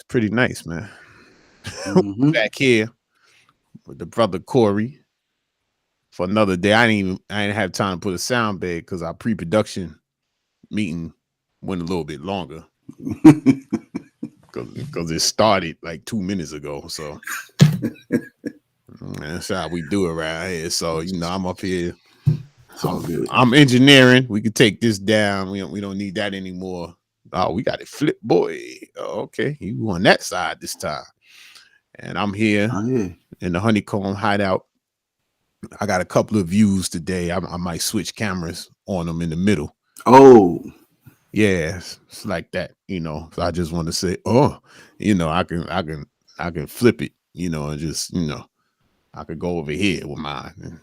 pretty nice, man. Mm-hmm. Back here with the brother Corey for another day. I didn't have time to put a sound bed because our pre-production meeting went a little bit longer because it started like 2 minutes ago. So that's how we do it around here. So I'm up here. It's all good. I'm engineering. We can take this down. We don't need that anymore. Oh, we got it flip, boy. Oh, okay, you on that side this time. And I'm here Oh yeah. in the honeycomb hideout. I got a couple of views today. I might switch cameras on them in the middle. Oh. Yeah, it's like that. So I just want to say, I can flip it. And just I could go over here with mine.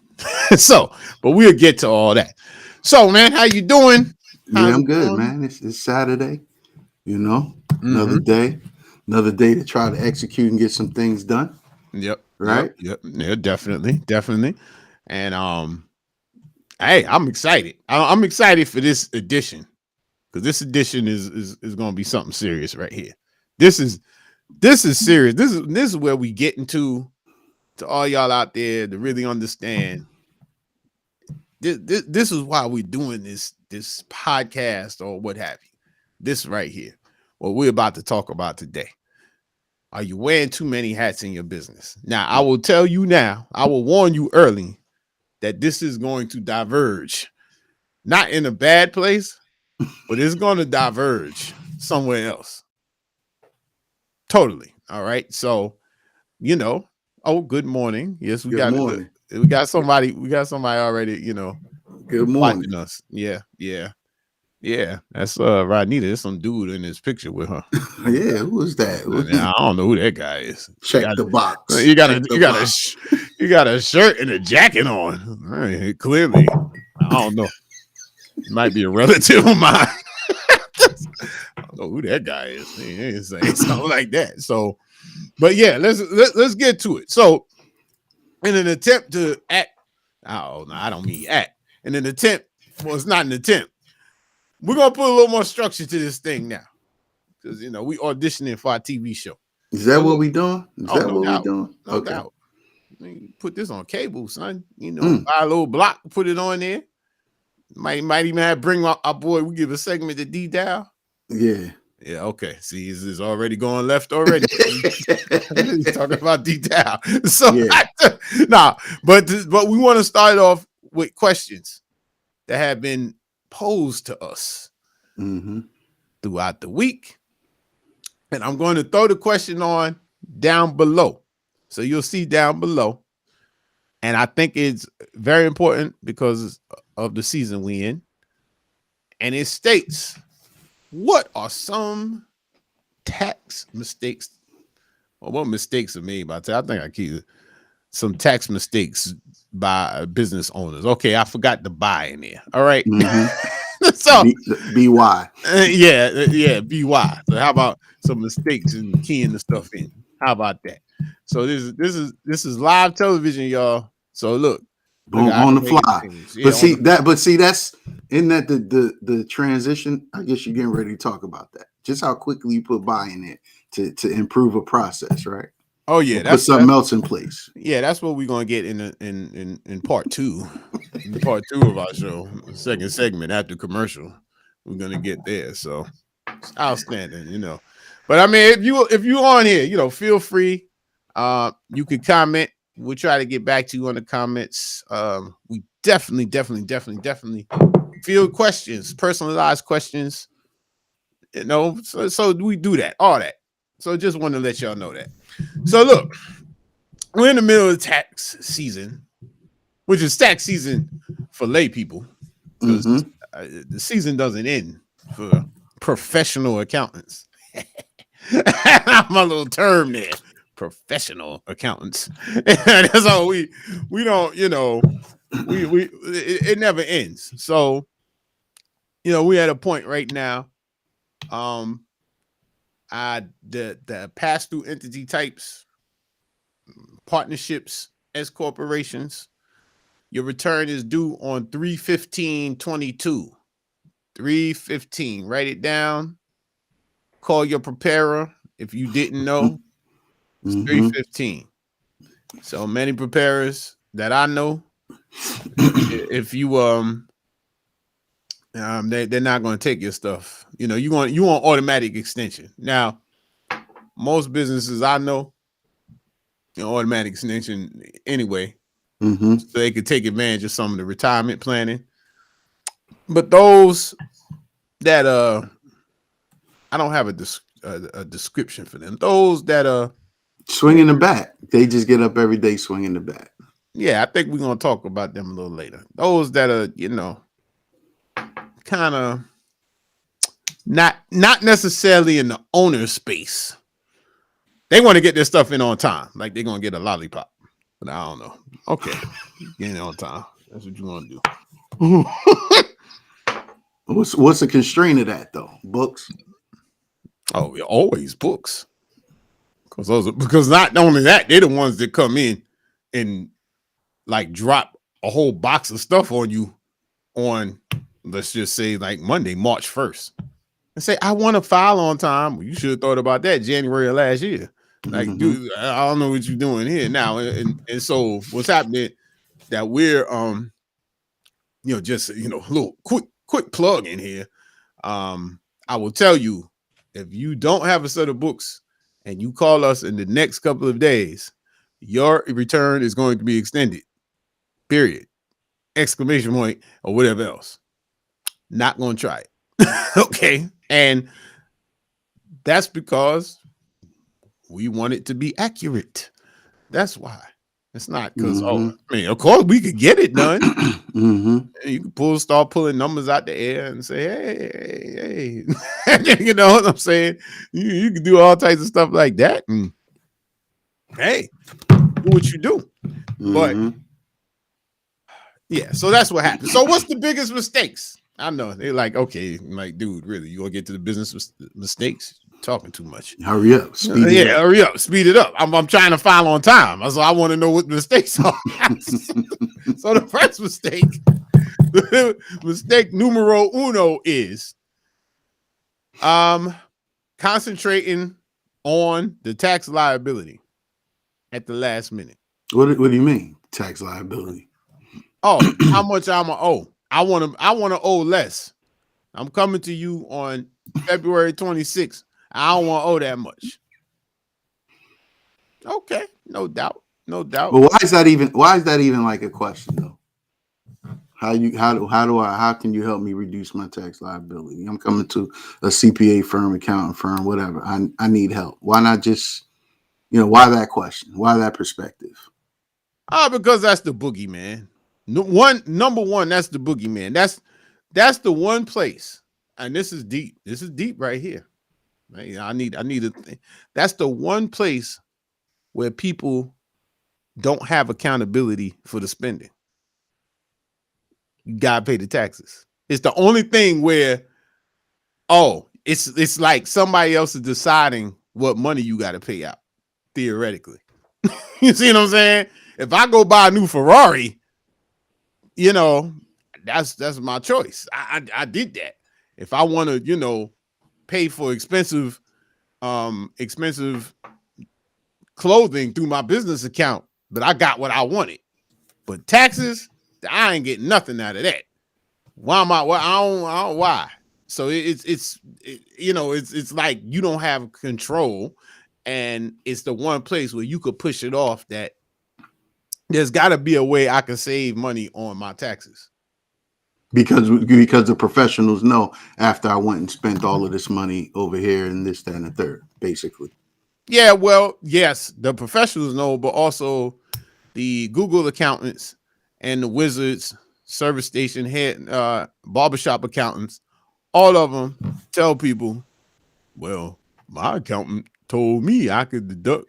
So, but we'll get to all that. So, man, how you doing? Yeah, I'm good, man. It's Saturday. Another Mm-hmm. day. Another day to try to execute and get some things done. Yep. Right? Yeah, definitely. And hey, I'm excited. I'm excited for this edition because this edition is going to be something serious right here. This is serious. This is where we get into to all y'all out there to really understand. This is why we're doing this podcast or what have you. This right here, what we're about to talk about today. Are you wearing too many hats in your business? Now, I will tell you now, I will warn you early that this is going to diverge. Not in a bad place, but it's going to diverge somewhere else. Totally. All right. So, oh, good morning. Yes, Good morning. we got somebody already, Good morning. watching us. Yeah. That's Rodnita. There's some dude in this picture with her. Yeah, who is that? I don't know who that guy is. Check the box. You got a shirt and a jacket on. All right, clearly, I don't know. It might be a relative of mine. I don't know who that guy is. He ain't saying something like that. So, but yeah, let's get to it. So, in an attempt to act, oh no, I don't mean act. In an attempt, well, it's not an attempt. We're gonna put a little more structure to this thing now, because we auditioning for our TV show. Is that what we doing? Is that no what we doubt, doing? no Okay. doubt. Put this on cable, son. Buy a little block, put it on there. Might even have bring our boy. We give a segment to D Dow. Yeah. Yeah. Okay. See, it's already going left already. He's talking about D Dow. So Yeah. but we want to start off with questions that have been posed to us throughout the week, and I'm going to throw the question on down below. So you'll see down below. And I think it's very important because of the season we in. And it states, what are some tax mistakes? Well, what mistakes are made by I think I keep it. Some tax mistakes by business owners. Okay, I forgot the buy in there. All right. So BY. Yeah, BY. So how about some mistakes in keying the stuff in? How about that? So this is live television, y'all. So look on the fly. Yeah, but see that's in that the transition. I guess you're getting ready to talk about that. Just how quickly you put buy in it to improve a process, right? Oh yeah, put something else in place. Yeah, that's what we're gonna get in part two. In part two of our show, second segment after commercial, we're gonna get there. So it's outstanding, But I mean, if you on here, feel free. You can comment. We'll try to get back to you on the comments. We definitely field questions, personalized questions. So we do that, all that. So just want to let y'all know that. So look, we're in the middle of tax season, which is tax season for lay people, because the season doesn't end for professional accountants. My little term there, professional accountants. That's all we don't, it never ends. So, we at a point right now. The pass through entity types, partnerships, S corporations. Your return is due on 3/15/22. 3/15. Write it down. Call your preparer. If you didn't know, it's Mm-hmm. 315. So many preparers that I know, if you they're not going to take your stuff. You want automatic extension. Now, most businesses I know, automatic extension anyway, Mm-hmm. so they could take advantage of some of the retirement planning. But those that I don't have a description for them. Those that Swinging the bat. They just get up every day swinging the bat. yeah, I think we're gonna talk about them a little later. Those that are kind of not necessarily in the owner space. They want to get their stuff in on time, like they're gonna get a lollipop. But I don't know. Okay, getting it on time. That's what you want to do. What's the constraint of that though? Books. Oh, always books. Because not only that, they're the ones that come in and like drop a whole box of stuff on you on, let's just say, like Monday, March 1st. And say, I want to file on time. Well, you should have thought about that January of last year. Like, Mm-hmm. dude, I don't know what you're doing here now. And so what's happening that we're just a little quick plug in here. I will tell you, if you don't have a set of books and you call us in the next couple of days, your return is going to be extended. Period. Exclamation point or whatever else. Not going to try it. Okay. And that's because we want it to be accurate. That's why. It's not because, Mm-hmm. of course we could get it done. Mm-hmm. You can start pulling numbers out the air and say, hey. You know what I'm saying? You can do all types of stuff like that. And hey, do what you do. But Mm-hmm. yeah, so that's what happened. So what's the biggest mistakes? I know they're like, okay, I'm like, dude, really, you gonna get to the business mistakes? You're talking too much. Hurry up, speed it up. Hurry up, speed it up. I'm trying to file on time, so I want to know what the mistakes are. So the first mistake numero uno is concentrating on the tax liability at the last minute. What do you mean? Tax liability. Oh, how much I'm gonna owe? I want to owe less. I'm coming to you on February 26th. I don't want to owe that much. Okay, no doubt. But why is that even like a question though? How can you help me reduce my tax liability? I'm coming to a CPA firm, accountant firm, whatever. I need help. Why not just, why that question? Why that perspective? Because that's the boogeyman. Number one, that's the boogeyman. That's the one place, and this is deep. This is deep right here. Right? I need a thing. That's the one place where people don't have accountability for the spending. You gotta pay the taxes. It's the only thing where, it's like somebody else is deciding what money you got to pay out. Theoretically, you see what I'm saying? If I go buy a new Ferrari, that's my choice. I did that. If I want to, pay for expensive clothing through my business account, but I got what I wanted. But taxes, I ain't getting nothing out of that. Why am I? Well, I don't. Why? So it's like you don't have control, and it's the one place where you could push it off. That there's got to be a way I can save money on my taxes. Because the professionals know after I went and spent all of this money over here and this, that, and the third, basically. Yeah, well, yes, the professionals know, but also the Google accountants and the wizards, service station head, barbershop accountants, all of them tell people, well, my accountant told me I could deduct,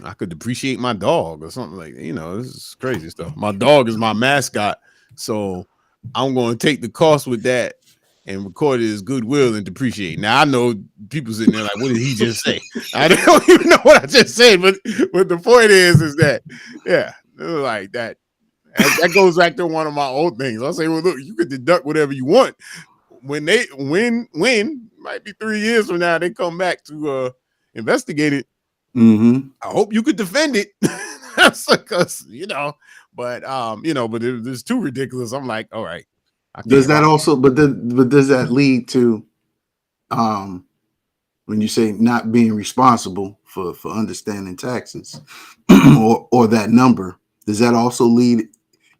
I could depreciate my dog or something like that. This is crazy stuff. My dog is my mascot, so I'm going to take the cost with that and record it as goodwill and depreciate. Now I know people sitting there like, what did he just say? I don't even know what I just said, but the point is that, yeah, like that. That goes back to one of my old things. I'll say, well, look, you could deduct whatever you want. when they when might be 3 years from now, they come back to investigate it. Mm-hmm. I hope you could defend it. Because but it's too ridiculous. I'm like, all right, I Does can't that rock. also, but does that lead to, um, when you say not being responsible for understanding taxes, or that number, does that also lead?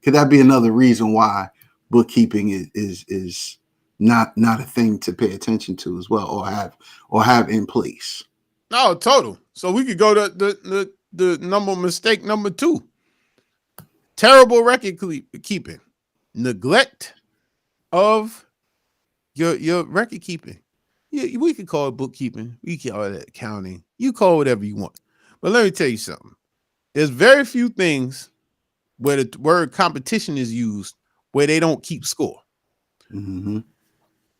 Could that be another reason why bookkeeping is not a thing to pay attention to as well, or have in place? No, total. So we could go to the number mistake number 2. Terrible record keeping. Neglect of your record keeping. Yeah, we could call it bookkeeping. We can call it accounting. You call it whatever you want. But let me tell you something. There's very few things where the word competition is used where they don't keep score. Mm-hmm.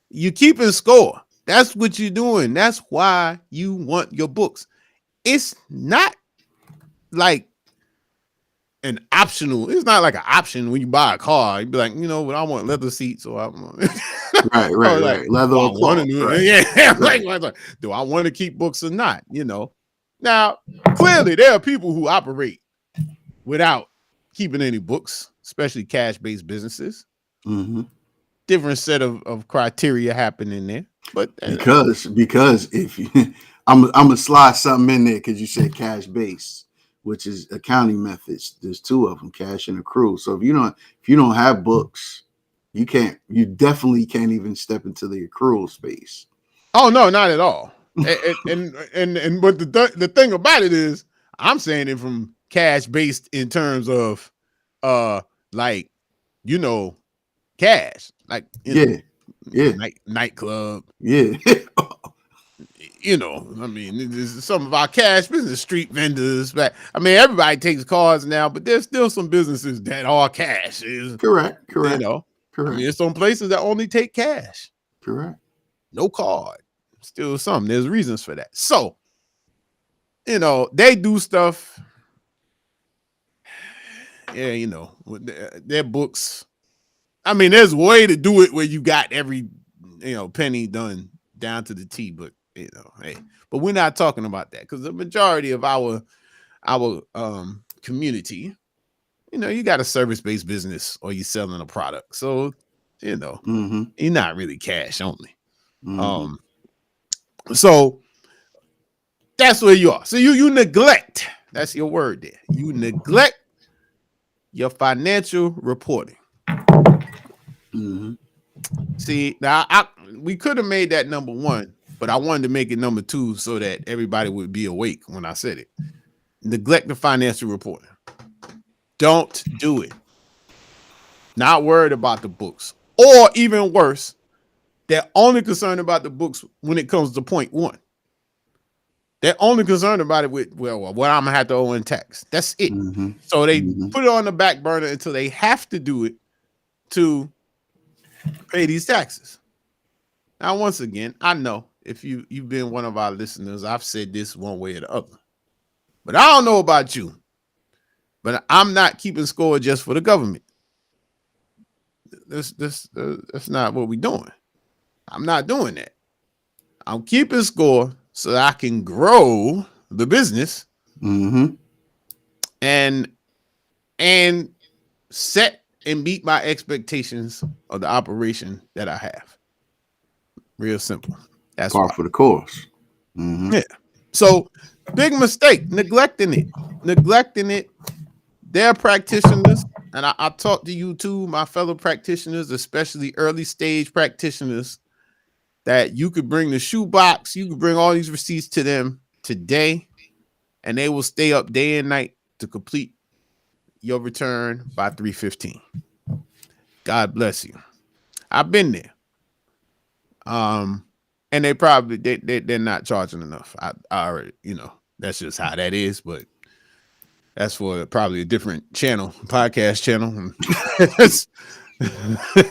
You keeping score. That's what you're doing. That's why you want your books. It's not like an optional. It's not like an option when you buy a car. You'd be like, you know what, I want leather seats, or I want Right, or right, like, right. Leather do I or want to cloth. do Right, it? Yeah, right. like, do I want to keep books or not? Now clearly there are people who operate without keeping any books, especially cash-based businesses. Mm-hmm. Different set of criteria happening there, but Because if you, I'm gonna slide something in there because you said cash based, which is accounting methods. There's two of them, cash and accrual. So if you don't have books, you definitely can't even step into the accrual space. oh no, not at all. And but the thing about it is, I'm saying it from cash based in terms of uh like you know cash, like Yeah, yeah, nightclub. yeah. I mean, some of our cash business, street vendors. But I mean, everybody takes cards now, but there's still some businesses that are cash. Correct, You correct, know, I mean, correct, there's some places that only take cash, correct. no card. Still some. There's reasons for that. So they do stuff. Yeah, with their books. I mean, there's a way to do it where you got every penny done down to the T. But hey, but we're not talking about that because the majority of our community, you got a service based business or you're selling a product, so you know Mm-hmm, you're not really cash only. mm-hmm, Um, so that's where you are. So you neglect. That's your word there. You neglect your financial reporting. mm-hmm. See, now we could have made that number 1, but I wanted to make it number 2 so that everybody would be awake when I said it. Neglect the financial reporting. Don't do it. Not worried about the books. Or even worse, they're only concerned about the books when it comes to point 1. They're only concerned about it with, well, what I'm going to have to owe in tax. That's it. Mm-hmm. So they Mm-hmm. put it on the back burner until they have to do it to pay these taxes. Now, once again, I know if you've been one of our listeners, I've said this one way or the other. But I don't know about you. But I'm not keeping score just for the government. That's not what we're doing. I'm not doing that. I'm keeping score so that I can grow the business Mm-hmm. and and set and meet my expectations of the operation that I have. Real simple. That's Par why. for the course. Mm-hmm. Yeah. So big mistake, neglecting it. Neglecting it. They're practitioners, and I talk to you too, my fellow practitioners, especially early stage practitioners, that you could bring the shoebox, you could bring all these receipts to them today, and they will stay up day and night to complete your return by 3:15. God bless you. I've been there. And they probably they're not charging enough. I already, that's just how that is, but that's for probably a different channel, podcast channel. that's,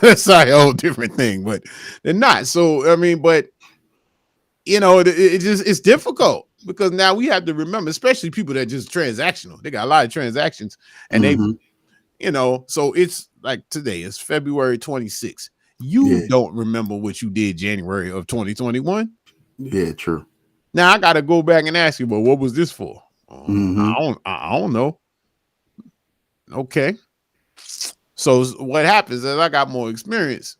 that's a whole different thing, but they're not. So I mean, but it just it's difficult because now we have to remember, especially people that just transactional. They got a lot of transactions, and they, Mm-hmm. so it's like today. It's February 26th. You Yeah. don't remember what you did January of 2021. Yeah. True. Now I got to go back and ask you, well, what was this for? Mm-hmm. I don't know. Okay. So what happens is I got more experience.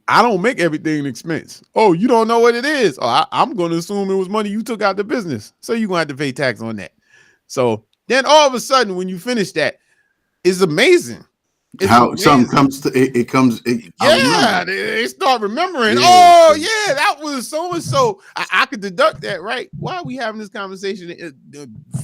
I don't make everything an expense. Oh, you don't know what it is. Oh, I'm going to assume it was money you took out the business. So you're going to have to pay tax on that. So then all of a sudden, when you finish that, it's amazing. It's How something amazing. comes to it, comes. I remember. Yeah, they start remembering. Yeah. Oh, yeah, that was so and so. I could deduct that, right? Why are we having this conversation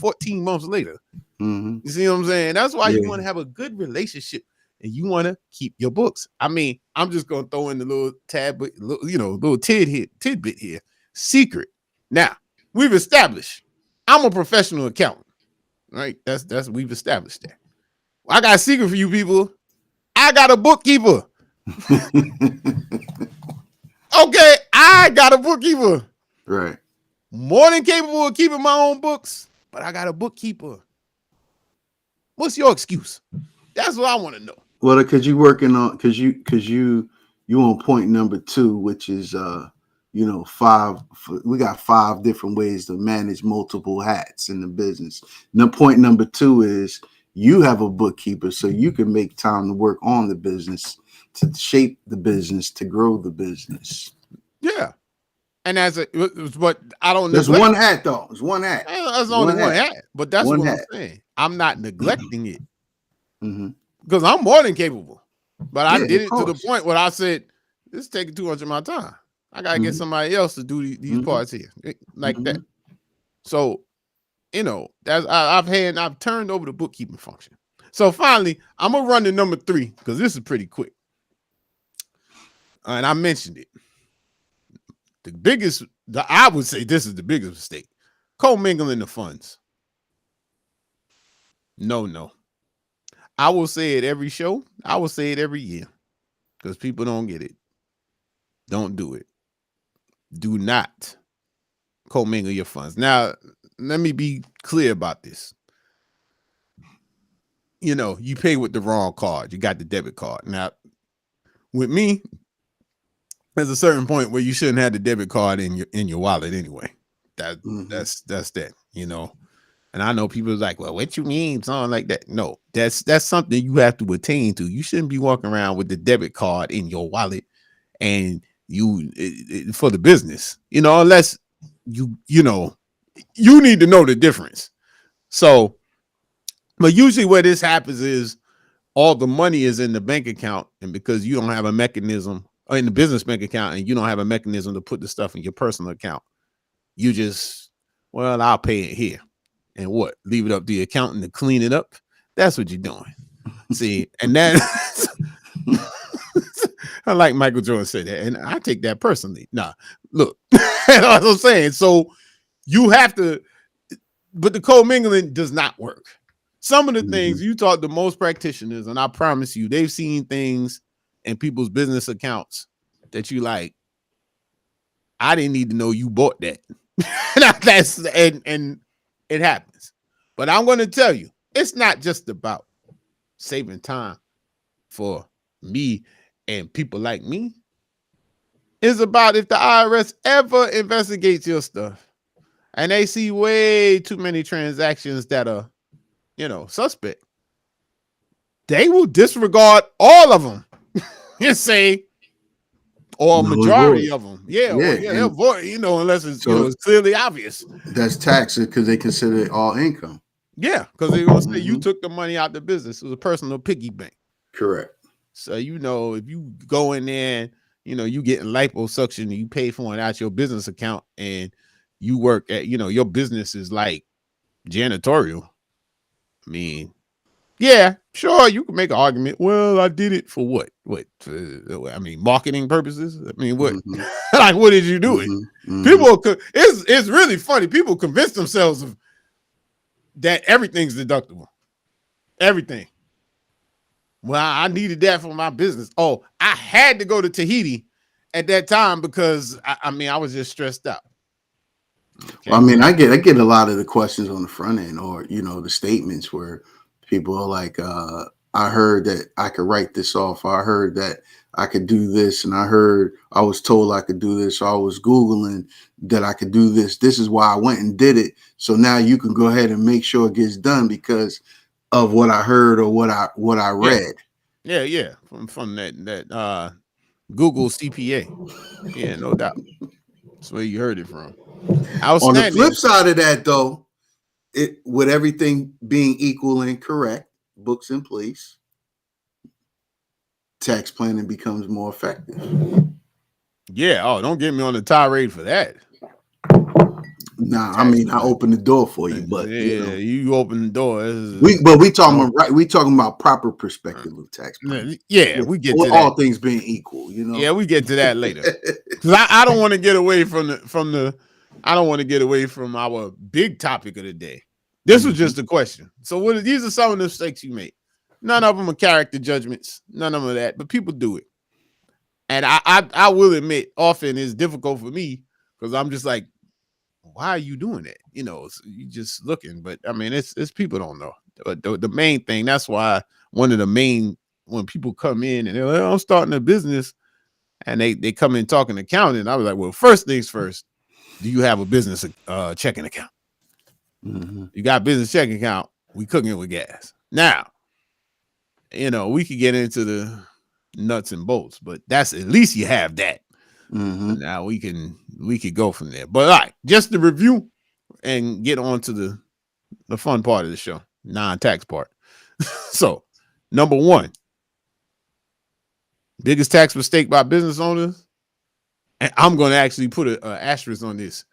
14 months later? Mm-hmm. You see what I'm saying? That's why you want Yeah. to have a good relationship and you want to keep your books. I mean, I'm just gonna throw in the little little tidbit here. Secret. Now, we've established I'm a professional accountant, right? That's we've established that. I got a secret for you people. I got a bookkeeper. Okay, I got a bookkeeper. Right. More than capable of keeping my own books, but I got a bookkeeper. What's your excuse? That's what I want to know. Well, because you working on you on point number two, which is five. We got five different ways to manage multiple hats in the business. Now, point number two is you have a bookkeeper, so you can make time to work on the business, to shape the business, to grow the business. Yeah. And but I don't There's neglect. one hat though. It's one hat. That's only One one hat. hat, but that's One what I'm hat. saying. I'm not neglecting it Mm-hmm. because I'm more than capable. But I Yeah, did of it to the course. point where I said, "This is taking too much of my time. I gotta get Mm-hmm. somebody else to do these Mm-hmm. parts here, like Mm-hmm. that." So that's I've turned over the bookkeeping function. So finally, I'm gonna run to number 3 because this is pretty quick, and I mentioned it. I would say this is the biggest mistake: commingling the funds. No, no. I will say it every show. I will say it every year because people don't get it. Don't do it. Do not commingle your funds. Now, let me be clear about this. You pay with the wrong card. You got the debit card. Now, with me, there's a certain point where you shouldn't have the debit card in your wallet anyway. That Mm-hmm. that's that. And I know people are like, well, what you mean? Something like that. No, that's something you have to attain to. You shouldn't be walking around with the debit card in your wallet and for the business, unless you need to know the difference. So, but usually where this happens is all the money is in the bank account, and because you don't have a mechanism or in the business bank account, and you don't have a mechanism to put the stuff in your personal account, you just, well, I'll pay it here, and what? Leave it up to the accountant to clean it up. That's what you're doing. See, and that I like Michael Jordan said that, and I take that personally. Nah, look, that's what I'm saying. So you have to, but the co-mingling does not work. Some of the Mm-hmm. things you talk to most practitioners, and I promise you, they've seen things in people's business accounts that you like. I didn't need to know you bought that. That's and it happens. But I'm going to tell you, it's not just about saving time for me and people like me. It's about if the IRS ever investigates your stuff and they see way too many transactions that are, suspect, they will disregard all of them and say, or a No and void. majority of them. Yeah, or Yeah, yeah, they'll and avoid, unless it's, so it's clearly obvious. that's taxes because they consider it all income. Yeah, because they're going to say you Mm-hmm. took the money out the business. It was a personal piggy bank. Correct. So, if you go in there and, you getting liposuction and you pay for it out your business account and you work at, your business is like janitorial. I mean, yeah, sure, you can make an argument. Well, I did it for what? What? I mean, marketing purposes. I mean, what? Mm-hmm. Like, what did you do it? Mm-hmm. Mm-hmm. People, it's really funny. People convince themselves of that everything's deductible. Everything. Well, I needed that for my business. Oh, I had to go to Tahiti at that time because I was just stressed out. Well, I Okay. mean, I get a lot of the questions on the front end, or the statements where people are like, "I heard that I could write this off. I heard that I could do this, and I was told I could do this, so I was Googling that I could do this. This is why I went and did it. So now you can go ahead and make sure it gets done because of what I heard or what I Yeah, read. yeah. From that Google CPA. Yeah, no doubt. That's where you heard it from. On the flip Outstanding. side of that, though, it with everything being equal and correct, books in place, tax planning becomes more effective. Yeah. Oh, don't get me on the tirade for that. Nah, I Tax mean I plan. opened the door for you, but Yeah, you open the door. we talking No, about right. We talking about proper perspective of tax planning. yeah, With we get to that. all things being equal, you know. Yeah, we get to that later. Because I don't want to get away from the I don't want to get away from our big topic of the day. This was just a question. So these are some of the mistakes you make. None of them are character judgments. None of them are that, but people do it. And I will admit, often it's difficult for me because I'm just like, why are you doing that? You just looking. But I mean, it's people don't know. But the main thing, that's why one of the main when people come in and they're like, oh, I'm starting a business and they come in talking accounting. I was like, well, first things first, do you have a business checking account? You got a business checking account, we cooking it with gas. Now, we could get into the nuts and bolts, but that's at least you have that. Now we could go from there. But all right, just the review and get on to the fun part of the show, non-tax part. So, number one, biggest tax mistake by business owners, and I'm going to actually put an asterisk on this,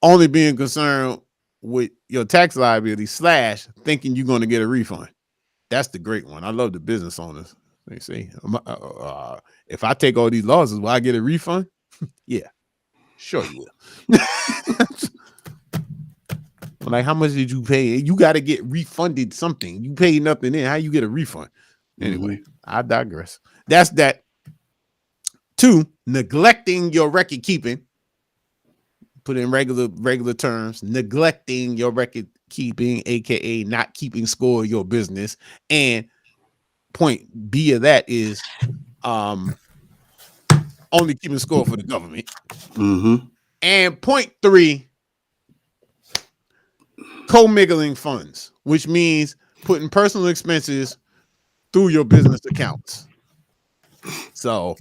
only being concerned with your tax liability / thinking you're going to get a refund. That's the great one. I love the business owners. They say, if I take all these losses, will I get a refund? Yeah, sure you will. Like, how much did you pay? You got to get refunded something. You paid nothing in. How you get a refund? Anyway, I digress. That's that. 2, neglecting your record keeping. Put in regular terms, neglecting your record keeping, aka not keeping score of your business. And point B of that is only keeping score for the government. And point 3, commingling funds, which means putting personal expenses through your business accounts. So,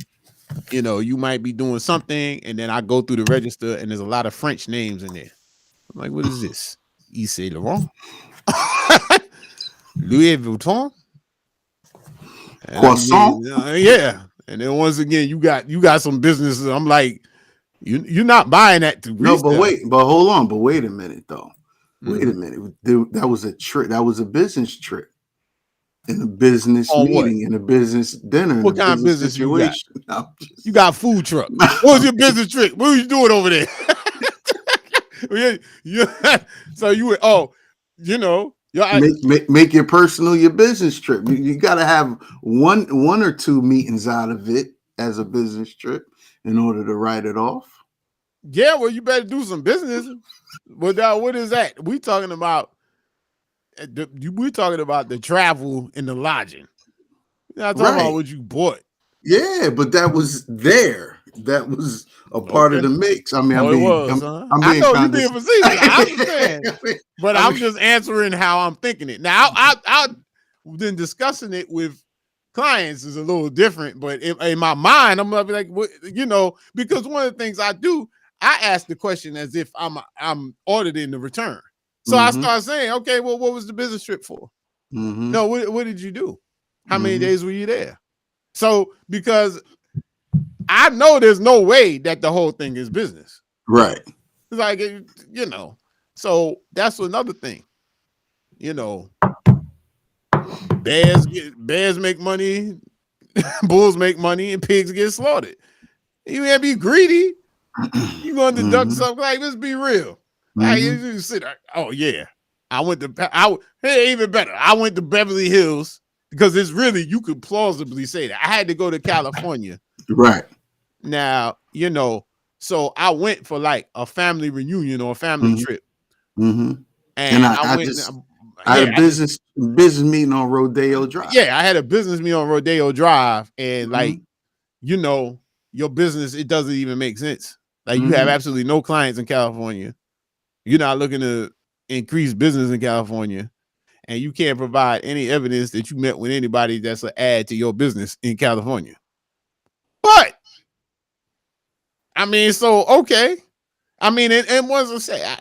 you might be doing something, and then I go through the register, and there's a lot of French names in there. I'm like, what is this? Yves Saint Laurent, Louis Vuitton, and I'm Croissant. getting, yeah. And then once again, you got some businesses. I'm like, you're not buying that to No, but resell. hold on, but wait a minute though. Wait a Mm-hmm. minute. That was a trip. That was a business trip, in a business On what? meeting, in a business dinner, in a What kind of business business you got? situation. I'm You just, got a food truck. What was your business trick? What were you doing over there? So you were, make your personal your business trip. You got to have one or two meetings out of it as a business trip in order to write it off. yeah, well, you better do some business. But now, what is that? We're talking about the travel and the lodging. You're not talking about Right. what you bought. Yeah, but that was there. That was a part of Okay. the mix. I mean, Oh, it was, huh? I'm I being know you being condescending. facetious. I understand. But I I'm mean, just answering how I'm thinking it. Now, I then discussing it with clients is a little different, but in my mind, I'm gonna be like, because one of the things I do, I ask the question as if I'm auditing the return. So I mm-hmm, start saying, okay, well, what was the business trip for? mm-hmm, No, what did you do? How many mm-hmm. days were you there? So because I know there's no way that the whole thing is business. Right. It's like, so that's another thing. You know, bears make money, bulls make money, and pigs get slaughtered. You can't be greedy. You going to deduct Mm-hmm, something like, let's be real. Like, mm-hmm. you sit there, oh yeah, hey, even better. I went to Beverly Hills because it's really, you could plausibly say that. I had to go to California. Right. Now, so I went for like a family reunion or a family Mm-hmm, trip. mm-hmm. And And I, I I went just I had a yeah, business meeting on Rodeo Drive. yeah, I had a business meeting on Rodeo Drive, and like, Hmm. you know, your business, it doesn't even make sense. Like, you have Hmm. absolutely no clients in California. You're not looking to increase business in California, and you can't provide any evidence that you met with anybody that's an add to your business in California. But I mean, so okay. I mean, and once I say,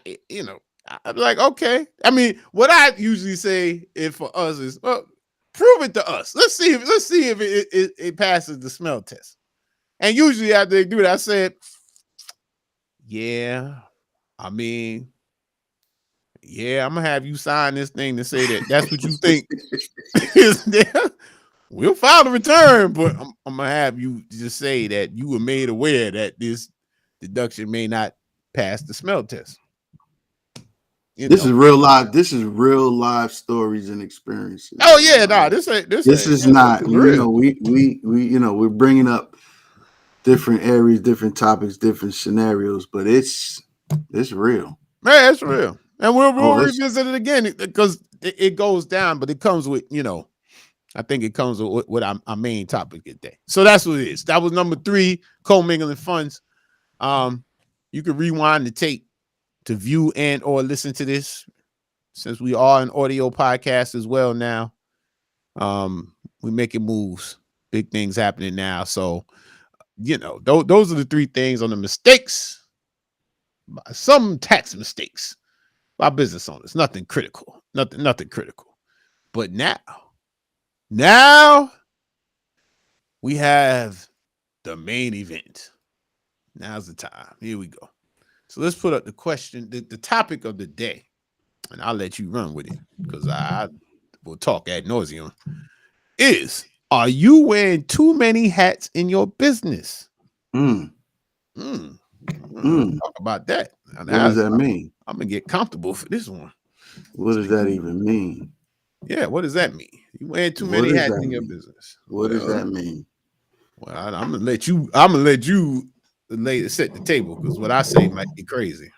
I'm like, okay. I mean, what I usually say if for us is, well, prove it to us. Let's see if it passes the smell test. And usually after they do that, I said, yeah. I mean, yeah, I'm gonna have you sign this thing to say that that's what you think is there. We'll file the return, but I'm gonna have you just say that you were made aware that this deduction may not pass the smell test. You This is know. real live. This is real live stories and experiences Oh right yeah, now. nah, this This ain't is yeah, this not. is You real. know, we we're bringing up different areas, different topics, different scenarios, but it's real. Man, it's real. And we'll Oh, it's revisit it again because it goes down, but it comes with, I think it comes with what our main topic today. So that's what it is. That was number 3, commingling funds. Um, you can rewind the tape to view and or listen to this since we are an audio podcast as well now. We're making moves, big things happening now. So, those are the 3 things on the mistakes, some tax mistakes by business owners. Nothing critical. Nothing critical. But now we have the main event. Now's the time. Here we go. So let's put up the question, the topic of the day, and I'll let you run with it because I will talk ad nauseum. Is Are you wearing too many hats in your business? mm, Mm, let's mm. talk about that. What Now, does that mean? I'm gonna get comfortable for this one. What does that even mean? Yeah, what does that mean? You wearing too What many does hats that in your mean? business? What does that mean? I'm gonna let you. I'm gonna let you set the table because what I say might be crazy.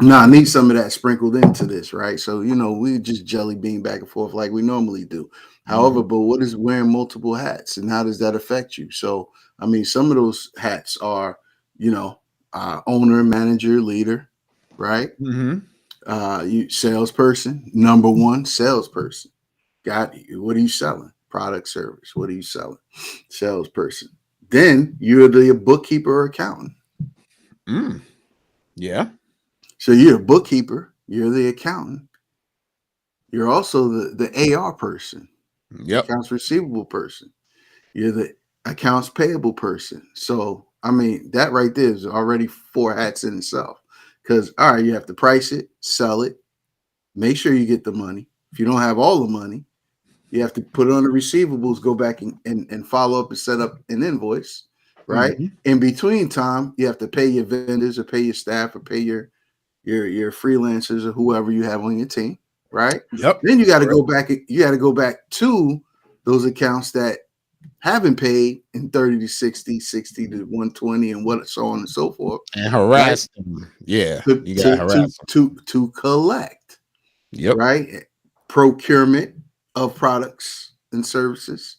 No, I need some of that sprinkled into this, right? So, we just jelly bean back and forth like we normally do. However, Mhm. but what is wearing multiple hats and how does that affect you? So, I mean, some of those hats are, you know, owner, manager, leader, right? Mhm. You salesperson, number one salesperson. Got you. What are you selling? Product, service. What are you selling? Salesperson. Then you're the bookkeeper or accountant. Mm. Yeah. So you're a bookkeeper, you're the accountant, you're also the AR person, Yep. accounts receivable person, you're the accounts payable person. So, I mean, that right there is already 4 hats in itself. Because, all right, you have to price it, sell it, make sure you get the money. If you don't have all the money, you have to put it on the receivables, go back and follow up and set up an invoice, right? Mhm. In between time, you have to pay your vendors or pay your staff or pay your freelancers or whoever you have on your team, right? Yep. Then you got to Correct. go back. You got to go back to those accounts that haven't paid in 30 to 60, 60 to 120, and what so on and so forth, And right? harass them. Yeah. To You got to to to harass them. to collect, Yep. right? Procurement of products and services,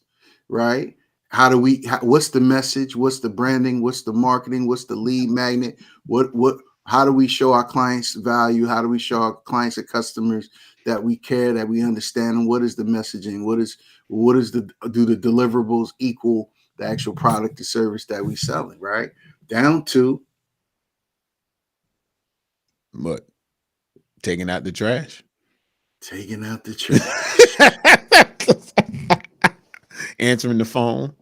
right? What's the message? What's the branding? What's the marketing? What's the lead magnet? How do we show our clients value? How do we show our clients and customers that we care, that we understand? And what is the messaging? Do the deliverables equal the actual product or service that we selling, right? Down to But taking out the trash. taking out the trash. Answering the phone.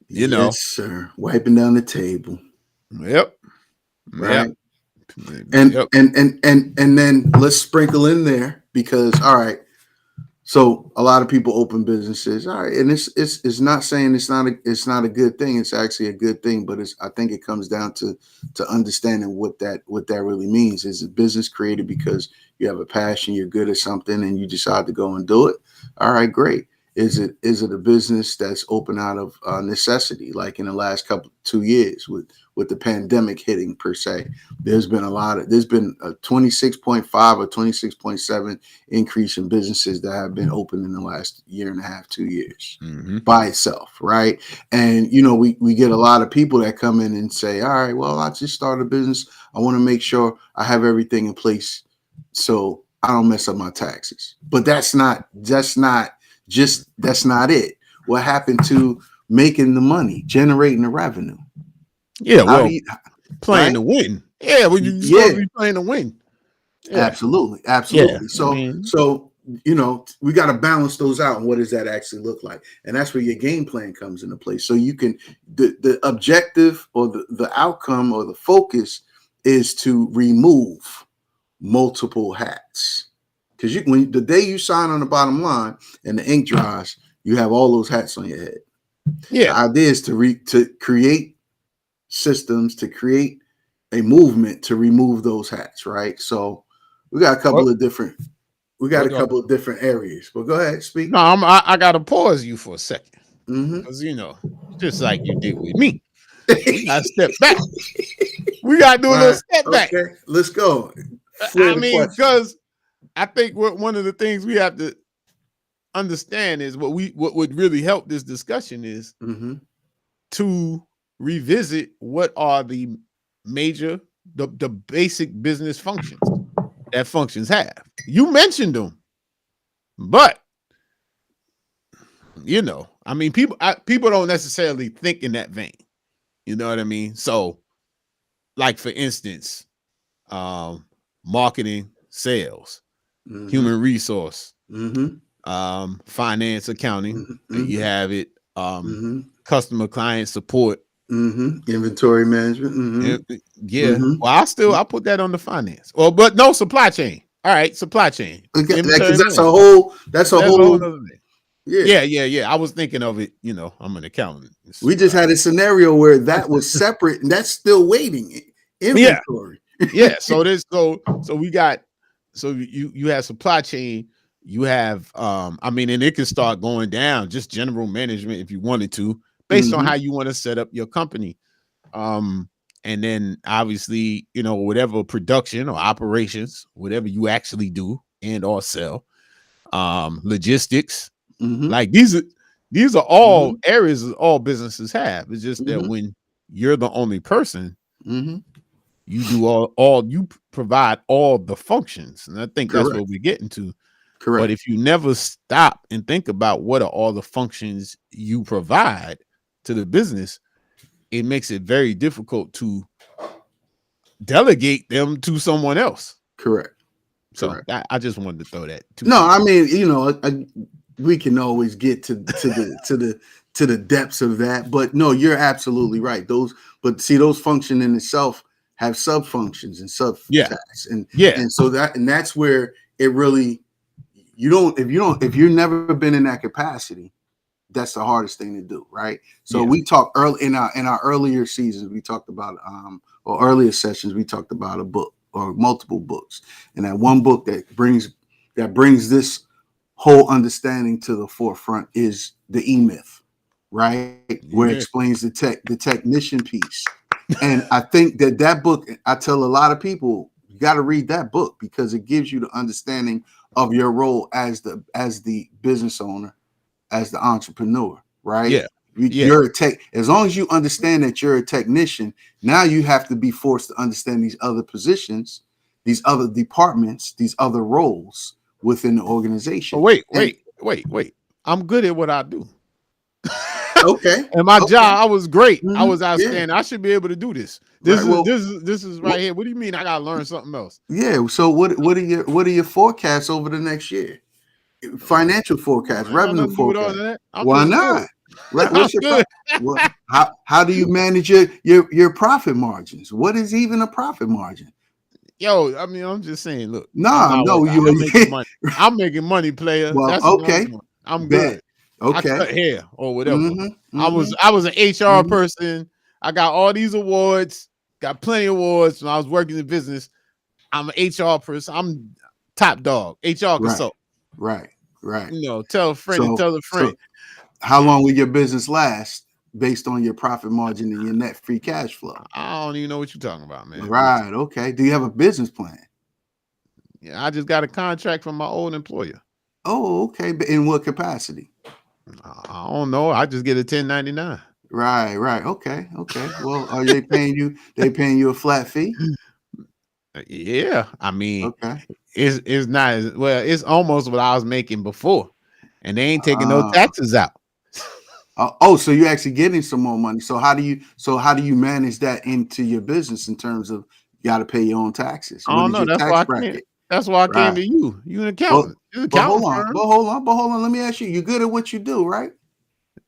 You Yes, know. sir. Wiping down the table, Yep. Yep. right? And Yep. and and and and then let's sprinkle in there because all right, so a lot of people open businesses, all right, and it's not saying it's not a good thing. It's actually a good thing, but I think it comes down to understanding what that really means. Is a business created because you have a passion, you're good at something, and you decide to go and do it? All right, great. Is it a business that's open out of necessity, like in the last couple 2 years with with the pandemic hitting per se. There's been a 26.5 or 26.7 increase in businesses that have been open in the last year and a half, 2 years Mm-hmm. by itself, right? And you know, we get a lot of people that come in and say, all right, well, I just started a business. I want to make sure I have everything in place so I don't mess up my taxes. But that's not it. What happened to making the money, generating the revenue? Yeah, How do well, you playing right? to win. Yeah, well, you're supposed Yeah, to be playing to win. Yeah, absolutely, yeah. absolutely. I mean, So you know, we got to balance those out. And what does that actually look like? And that's where your game plan comes into place. So you can the objective or the outcome or the focus is to remove multiple hats. Because when the day you sign on the bottom line and the ink dries, you have all those hats on your head. The yeah. idea is to create systems, to create a movement to remove those hats, right? So we got a Well, couple of different we got well, a couple of different areas. But go ahead, speak. no, I gotta pause you for a second Mm-hmm. because just like you did with me, we gotta step back. We gotta do a All little right. step back. Okay. Let's go. Flare I the mean, question. because I think one of the things we have to understand is what would really help this discussion is Mm-hmm. to revisit what are major the basic business functions that functions have. You mentioned them, but I mean, people don't necessarily think in that vein. You know what I mean? So, like for instance, um, marketing, sales, Mm-hmm. human resource, Mm-hmm. finance, accounting. You Mm-hmm. have it, Mm-hmm. customer client support. Mm-hmm. Inventory management. Mm-hmm. And, yeah. Mm-hmm. Well, I put that on the finance. Well, but no supply chain. All right, supply chain, Because inventory management. that's a That's a whole whole other thing. yeah. Yeah, yeah, yeah. I was thinking of it. I'm an accountant. We just had a scenario where that was separate and that's still waiting. Yeah, Inventory. yeah. So we got you have supply chain. You have I mean, and it can start going down just general management if you wanted to, based on Mm-hmm. how you want to set up your company. Um, and then obviously, whatever production or operations, whatever you actually do and or sell, logistics, Mm-hmm. like these are Mm-hmm. all areas that all businesses have. It's just that Mm-hmm. when you're the only person, Mm-hmm. you do all you provide all the functions. And I think that's Correct. what we're getting to. But Correct. if you never stop and think about what are all the functions you provide to the business, it makes it very difficult to delegate them to someone else. Correct. So Correct. I just wanted to throw that two No, I cents. mean, you know, we can always get to the depths of that, but no, you're absolutely right. But see, those function in itself have sub functions and sub Yeah, tasks, yeah, and so that's where it really if you've never been in that capacity, that's the hardest thing to do, right? So yeah, we talked early in our earlier seasons, we talked about or earlier sessions, we talked about a book or multiple books, and that one book that brings this whole understanding to the forefront is the E-Myth, right? Where it yeah. explains the technician piece. And I think that book, I tell a lot of people, you got to read that book because it gives you the understanding of your role as the business owner, as the entrepreneur, right? Yeah, yeah. You're a tech. As long as you understand that you're a technician, now you have to be forced to understand these other positions, these other departments, these other roles within the Oh, organization. wait, And wait, wait, wait. I'm good at what I do. okay, And my okay, job, I was great. I was yeah, outstanding. I should be able to do this. This right. is Well, this is this is right here. What do you mean I gotta learn something else? yeah. So what are your forecasts over the next year? Financial forecast, I ain't got revenue nothing to do with all forecast. that. I'm Why just good. not? Right? I'm What's your good. what? How do you manage your profit margins? What is even a profit margin? Yo, I mean, I'm just saying, look, I'm Nah, not no, working. you. I'm making money. I'm making money, player. Well, That's what I'm okay, doing. I'm bet. good. I Okay. cut hair or whatever. Mm-hmm. I was Mm-hmm. I was an HR Mm-hmm. person. I got all these awards, got plenty of awards when I was working in business. I'm an HR person. I'm top dog, HR Right. consultant. Right. Right. Tell a friend and So tell a friend. so how long will your business last based on your profit margin and your net free cash flow. I don't even know what you're talking about, man. But Right. Okay. Do you have a business plan? yeah, I just got a contract from my old employer. Oh, okay. But in what capacity? I don't know. I just get a 1099. Right. Right. Okay. Okay. Well, are they paying you? They paying you a flat fee? Yeah, I mean, Okay. it's not as well. It's almost what I was making before, and they ain't taking no Uh, taxes out. so you're actually getting some more money. So how do you manage that into your business in terms of you got to pay your own taxes? I What don't is know. your That's why tax I can't. bracket? That's why I came Right. to you. You an But accountant. You an but hold accounting on. firm. But hold on. Let me ask you. You're good at what you do, right? And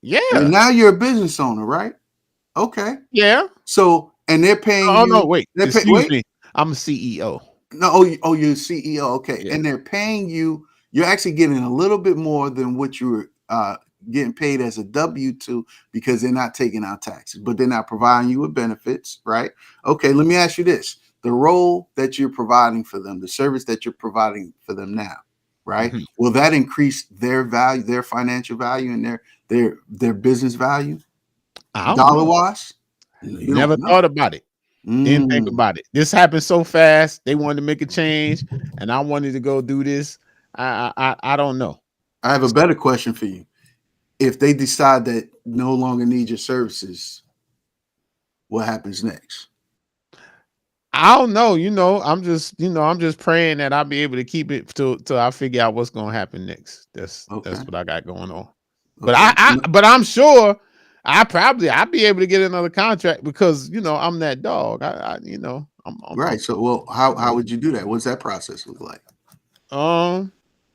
Yeah, now you're a business owner, right? Okay. yeah. So and they're paying Oh no, you. wait. They pay. Excuse Wait. me. I'm a CEO. No. Oh, you're CEO. Okay. Yeah. And they're paying you. You're actually getting a little bit more than what you were getting paid as a W-2 because they're not taking out taxes, but they're not providing you with benefits, right? Okay. Let me ask you this: the role that you're providing for them, the service that you're providing for them now, right? Mhm. Will that increase their value, their financial value, and their business value, I don't dollar know. wise? You Never don't know. thought about it. Didn't think Mm. about it. This happened so fast. They wanted to make a change, and I wanted to go do this. I don't know. I have a So better question for you. If they decide that no longer need your services, what happens next? I don't know. I'm just praying that I'll be able to keep it till I figure out what's gonna happen next. That's Okay. what I got going on. But Okay. but I'm sure I'll be able to get another contract because I'm that dog. Right. So, well, how would you do that? What's that process look like? um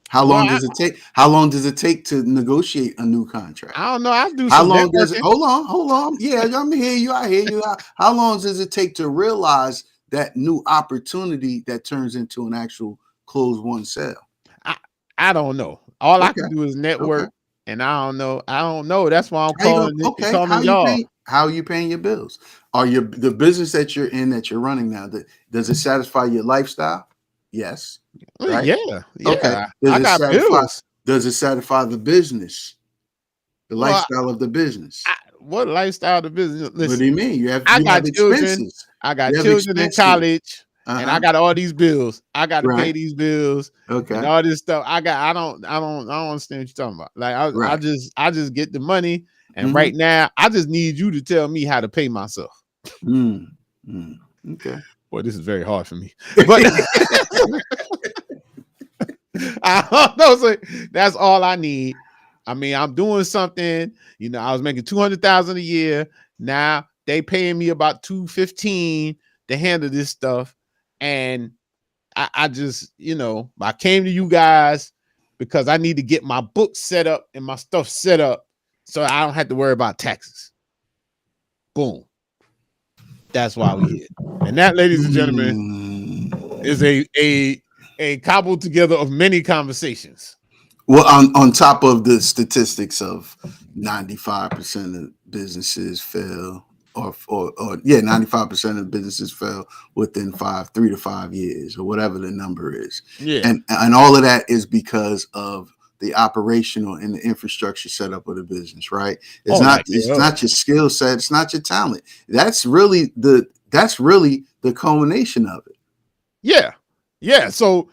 How well long does it take? How long does it take to negotiate a new contract? I don't know. I'll do How some long does it? networking. Hold on. Yeah, I'm hear you. I hear you. How long does it take to realize that new opportunity that turns into an actual closed one sale? I I don't know. All I Okay. can do is Okay. network, and I don't know. I don't know. That's why I'm How you gonna? calling Okay. calling y'all. How are you paying your bills? Are your the business that you're in that you're running now? Does it satisfy your lifestyle? Yes. Well, Right. yeah, Okay. yeah. I got Satisfy? bills. Does it satisfy the business? The Well, lifestyle of the business? what lifestyle the business? What do Listen, you mean? I You have got children. expenses. I got You have children in expenses. college, and I Uh-huh. got all these bills. I got to pay Right. these bills and Okay. all this stuff. I don't understand what you're talking about. Like Right. I just get the money, and Mhm. right now I just need you to tell me how to pay myself. Mm. Mm. Okay. Boy, this is very hard for me, but I don't know. So that's all I need. I mean, I'm doing something. I was making 200,000 a year. Now they paying me about 215 to handle this stuff, and I just I came to you guys because I need to get my book set up and my stuff set up so I don't have to worry about taxes. Boom. That's why we here. And that, ladies and gentlemen, is Mm. a cobbled together of many conversations. Well, on top of the statistics of 95% of businesses fail, or yeah, 95% of businesses fail within 3 to 5 years, or whatever the number is, Yeah. and all of that is because of the operational and the infrastructure setup of the business. Right? It's All not that it's thereof. not your skill set. It's not your talent. That's really the culmination of it. Yeah. Yeah. So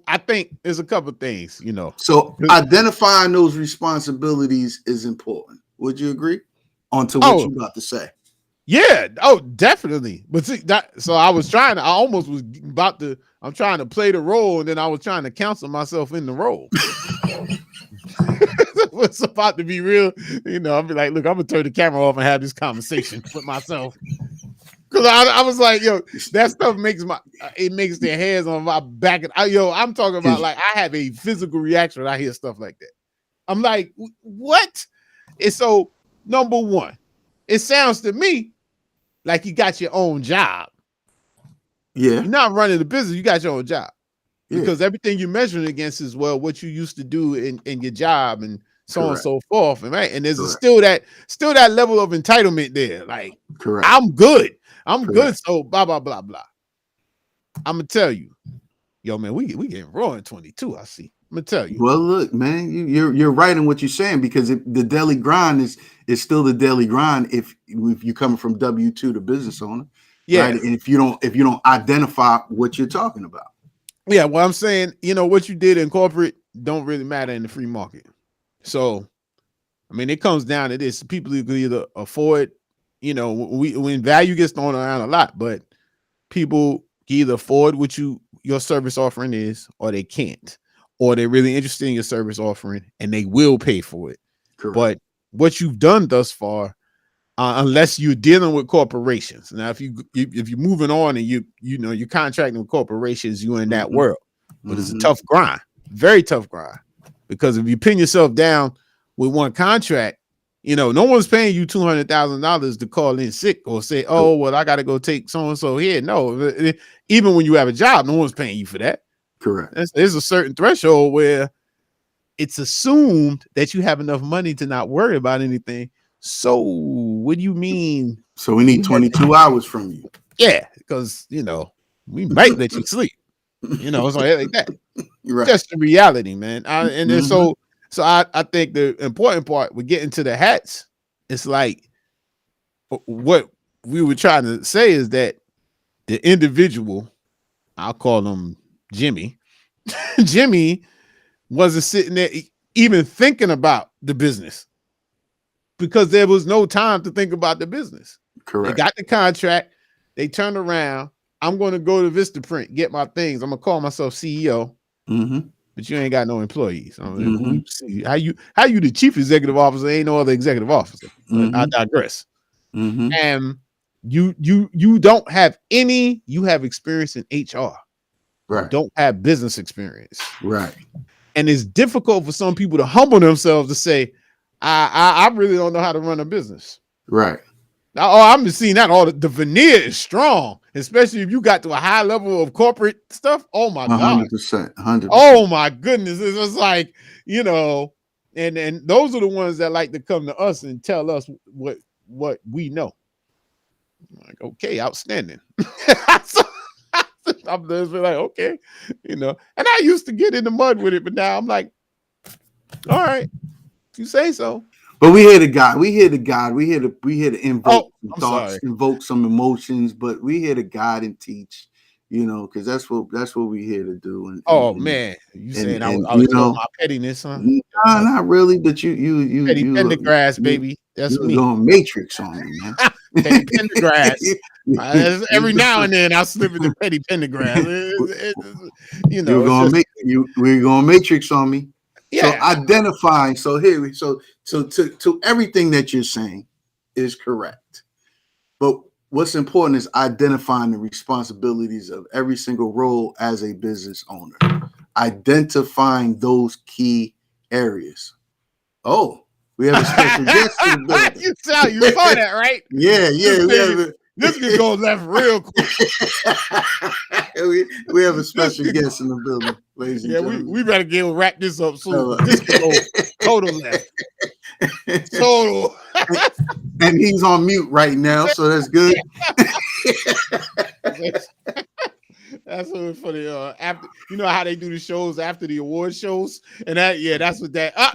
I think there's a couple things. So identifying those responsibilities is important. Would you agree? On to what Oh, you about to say. yeah. Oh, definitely. But see that so I almost was about to I'm trying to play the role, and then I was trying to counsel myself in the role. It's about to be real. I'll be like, look, I'm gonna turn the camera off and have this conversation with myself. Cause I was like, yo, that stuff makes it makes their hairs on my back. And I'm talking about like I have a physical reaction when I hear stuff like that. I'm like, what? And so, number one, it sounds to me like you got your own job. Yeah, You're not running the business, you got your own job. yeah, Because everything you're measuring against is what you used to do in your job and so on and correct, so forth. And right. And there's correct, still that level of entitlement there. Like, correct, I'm good. I'm good. correct. So blah, blah, blah, blah. I'm gonna tell you, yo, man, we getting raw in 22. I see. I'm gonna tell you. Well, look, man, you're right in what you're saying because the daily grind is still the daily grind if you coming from W-2 to business owner, right? Yeah, And if you don't identify what you're talking about, yeah. Well, I'm saying, what you did in corporate don't really matter in the free market. So, I mean, it comes down to this: people who can either afford, when value gets thrown around a lot, but people can either afford what your service offering is, or they can't, or they're really interested in your service offering and they will pay for it. correct. But what you've done thus far, unless you're dealing with corporations. Now, if you're moving on and you're contracting with corporations, you're in that Mm-hmm. world, but it's a Mm-hmm. tough grind, very tough grind, because if you pin yourself down with one contract, no one's paying you $200,000 to call in sick or say, oh, well, I got to go take so and so here. No, even when you have a job, no one's paying you for that. Correct. There's a certain threshold where it's assumed that you have enough money to not worry about anything. So what do you mean? So we need 22 hours from you. Yeah, because we might let you sleep. So like that. Right. Just the reality, man. And then Mm-hmm. so I think the important part with getting to the hats, it's like what we were trying to say is that the individual, I'll call him Jimmy. Jimmy wasn't sitting there even thinking about the business because there was no time to think about the business. They Correct. got the contract. They turned around. I'm going to go to Vistaprint, get my things. I'm going to call myself CEO, Mm-hmm. but you ain't got no employees. I mean, Mm-hmm. how you the chief executive officer? Ain't no other executive officer. But I Mm-hmm. digress. Mm-hmm. And you don't have any. You have experience in HR. You Right. don't have business experience. Right. And it's difficult for some people to humble themselves to say, I really don't know how to run a business. Right. Now, I'm seeing that the veneer is strong, especially if you got to a high level of corporate stuff. Oh my God. 100%. 100%. Oh my goodness. It's just like, and those are the ones that like to come to us and tell us what we know. I'm like, okay, outstanding. So, I'm just like, okay, and I used to get in the mud with it, but now I'm like, all right, if you say so. But we hear the God. We hear the God. We hear to invoke Oh, some I'm thoughts, sorry. invoke some emotions. But we here to guide and teach. Because that's what we here to do. And and Oh and man, you and, saying and I was showing my pettiness, huh? nah, Uh, not really. But Petty Pendergrass, baby. you That's was me. going Matrix on me, man. Petty Pendergrass. Every now and then I slip into Petty Pendergrass. You were It's gonna just make you we're gonna matrix on me. So yeah. identifying, so to everything that you're saying is correct. But what's important is identifying the responsibilities of every single role as a business owner. Identifying those key areas. Oh, we have a special guest in the building. You saw that, right? Yeah, This yeah, we thing have a this could go left real quick. we have a This special could guest in the building, ladies and Yeah, we, gentlemen. we better wrap this up soon So, because this could go total left. Total. and he's on mute right now, so that's good. That's what for the after how they do the shows after the award shows and that's what that okay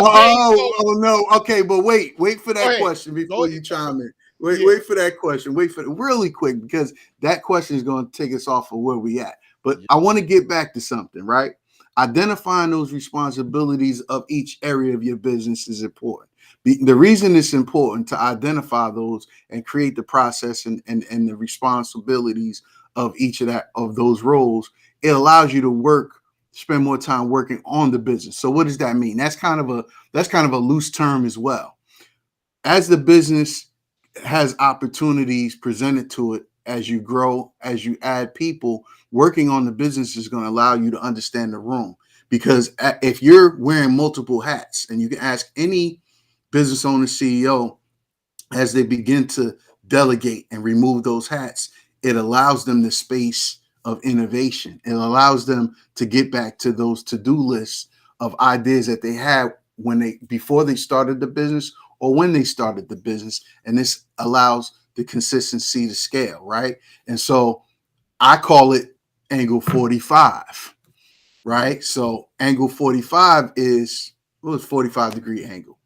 Oh no. Okay, but wait for go that ahead question go before you chime in. yeah Wait for that question. Wait for it really quick because that question is going to take us off of where we at. But yeah I want to get back to something, right? Identifying those responsibilities of each area of your business is important. The reason it's important to identify those and create the process and the responsibilities of each of those roles, it allows you to spend more time working on the business. So what does that mean? That's kind of a loose term as well. As the business has opportunities presented to it as you grow, as you add people, working on the business is going to allow you to understand the room. Because if you're wearing multiple hats, and you can ask any business owner, CEO, as they begin to delegate and remove those hats, it allows them the space of innovation. It allows them to get back to those to-do lists of ideas that they had before they started the business or when they started the business. And this allows the consistency to scale, right? And so I call it angle 45. right? So angle 45 is what was 45-degree angle,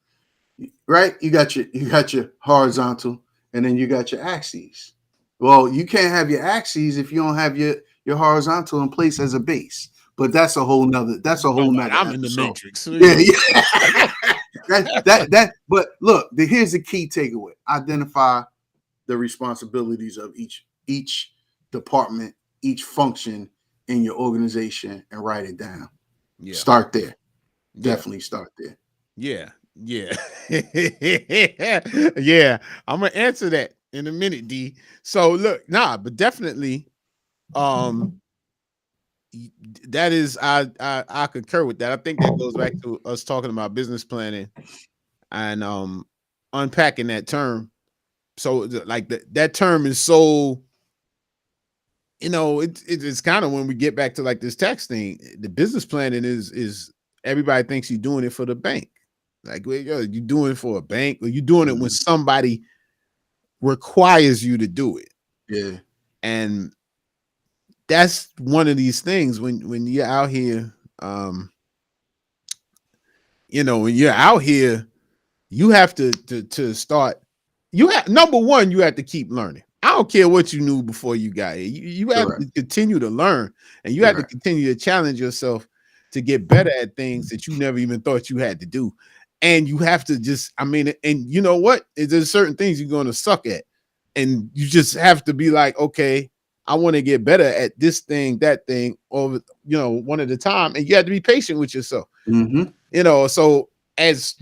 right? You got your horizontal, and then you got your axes. Well, you can't have your axes if you don't have your horizontal in place as a base. But that's a Talking whole about nother I'm in the episode. matrix. Yeah, yeah. But look, here's the key takeaway: identify the responsibilities of each department, each function in your organization, and write it down. Yeah, Start there. yeah, Definitely start there. yeah, yeah, yeah. I'm gonna answer that in a minute, D. So look, nah, but definitely, um, that is, I concur with that. I think that goes back to us talking about business planning and unpacking that term. So like that term is so, it's kind of when we get back to like this tax thing, the business planning is everybody thinks you're doing it for the bank. Like, well, yo, you doing it for a bank, or you doing it when Mhm. somebody requires you to do it. Yeah, And that's one of these things when you're out here, um, when you're out here, you have to start. You have, number one, you have to keep learning. I don't care what you knew before you got here. You have correct. to continue to learn, and you have to Correct. continue to challenge yourself to get better at things that you never even thought you had to do. And you have to just, I mean, and you know what? There's certain things you're going to suck at, and you just have to be like, okay, I want to get better at this thing, that thing, or one at a time. And you have to be patient with yourself. Mm-hmm. So as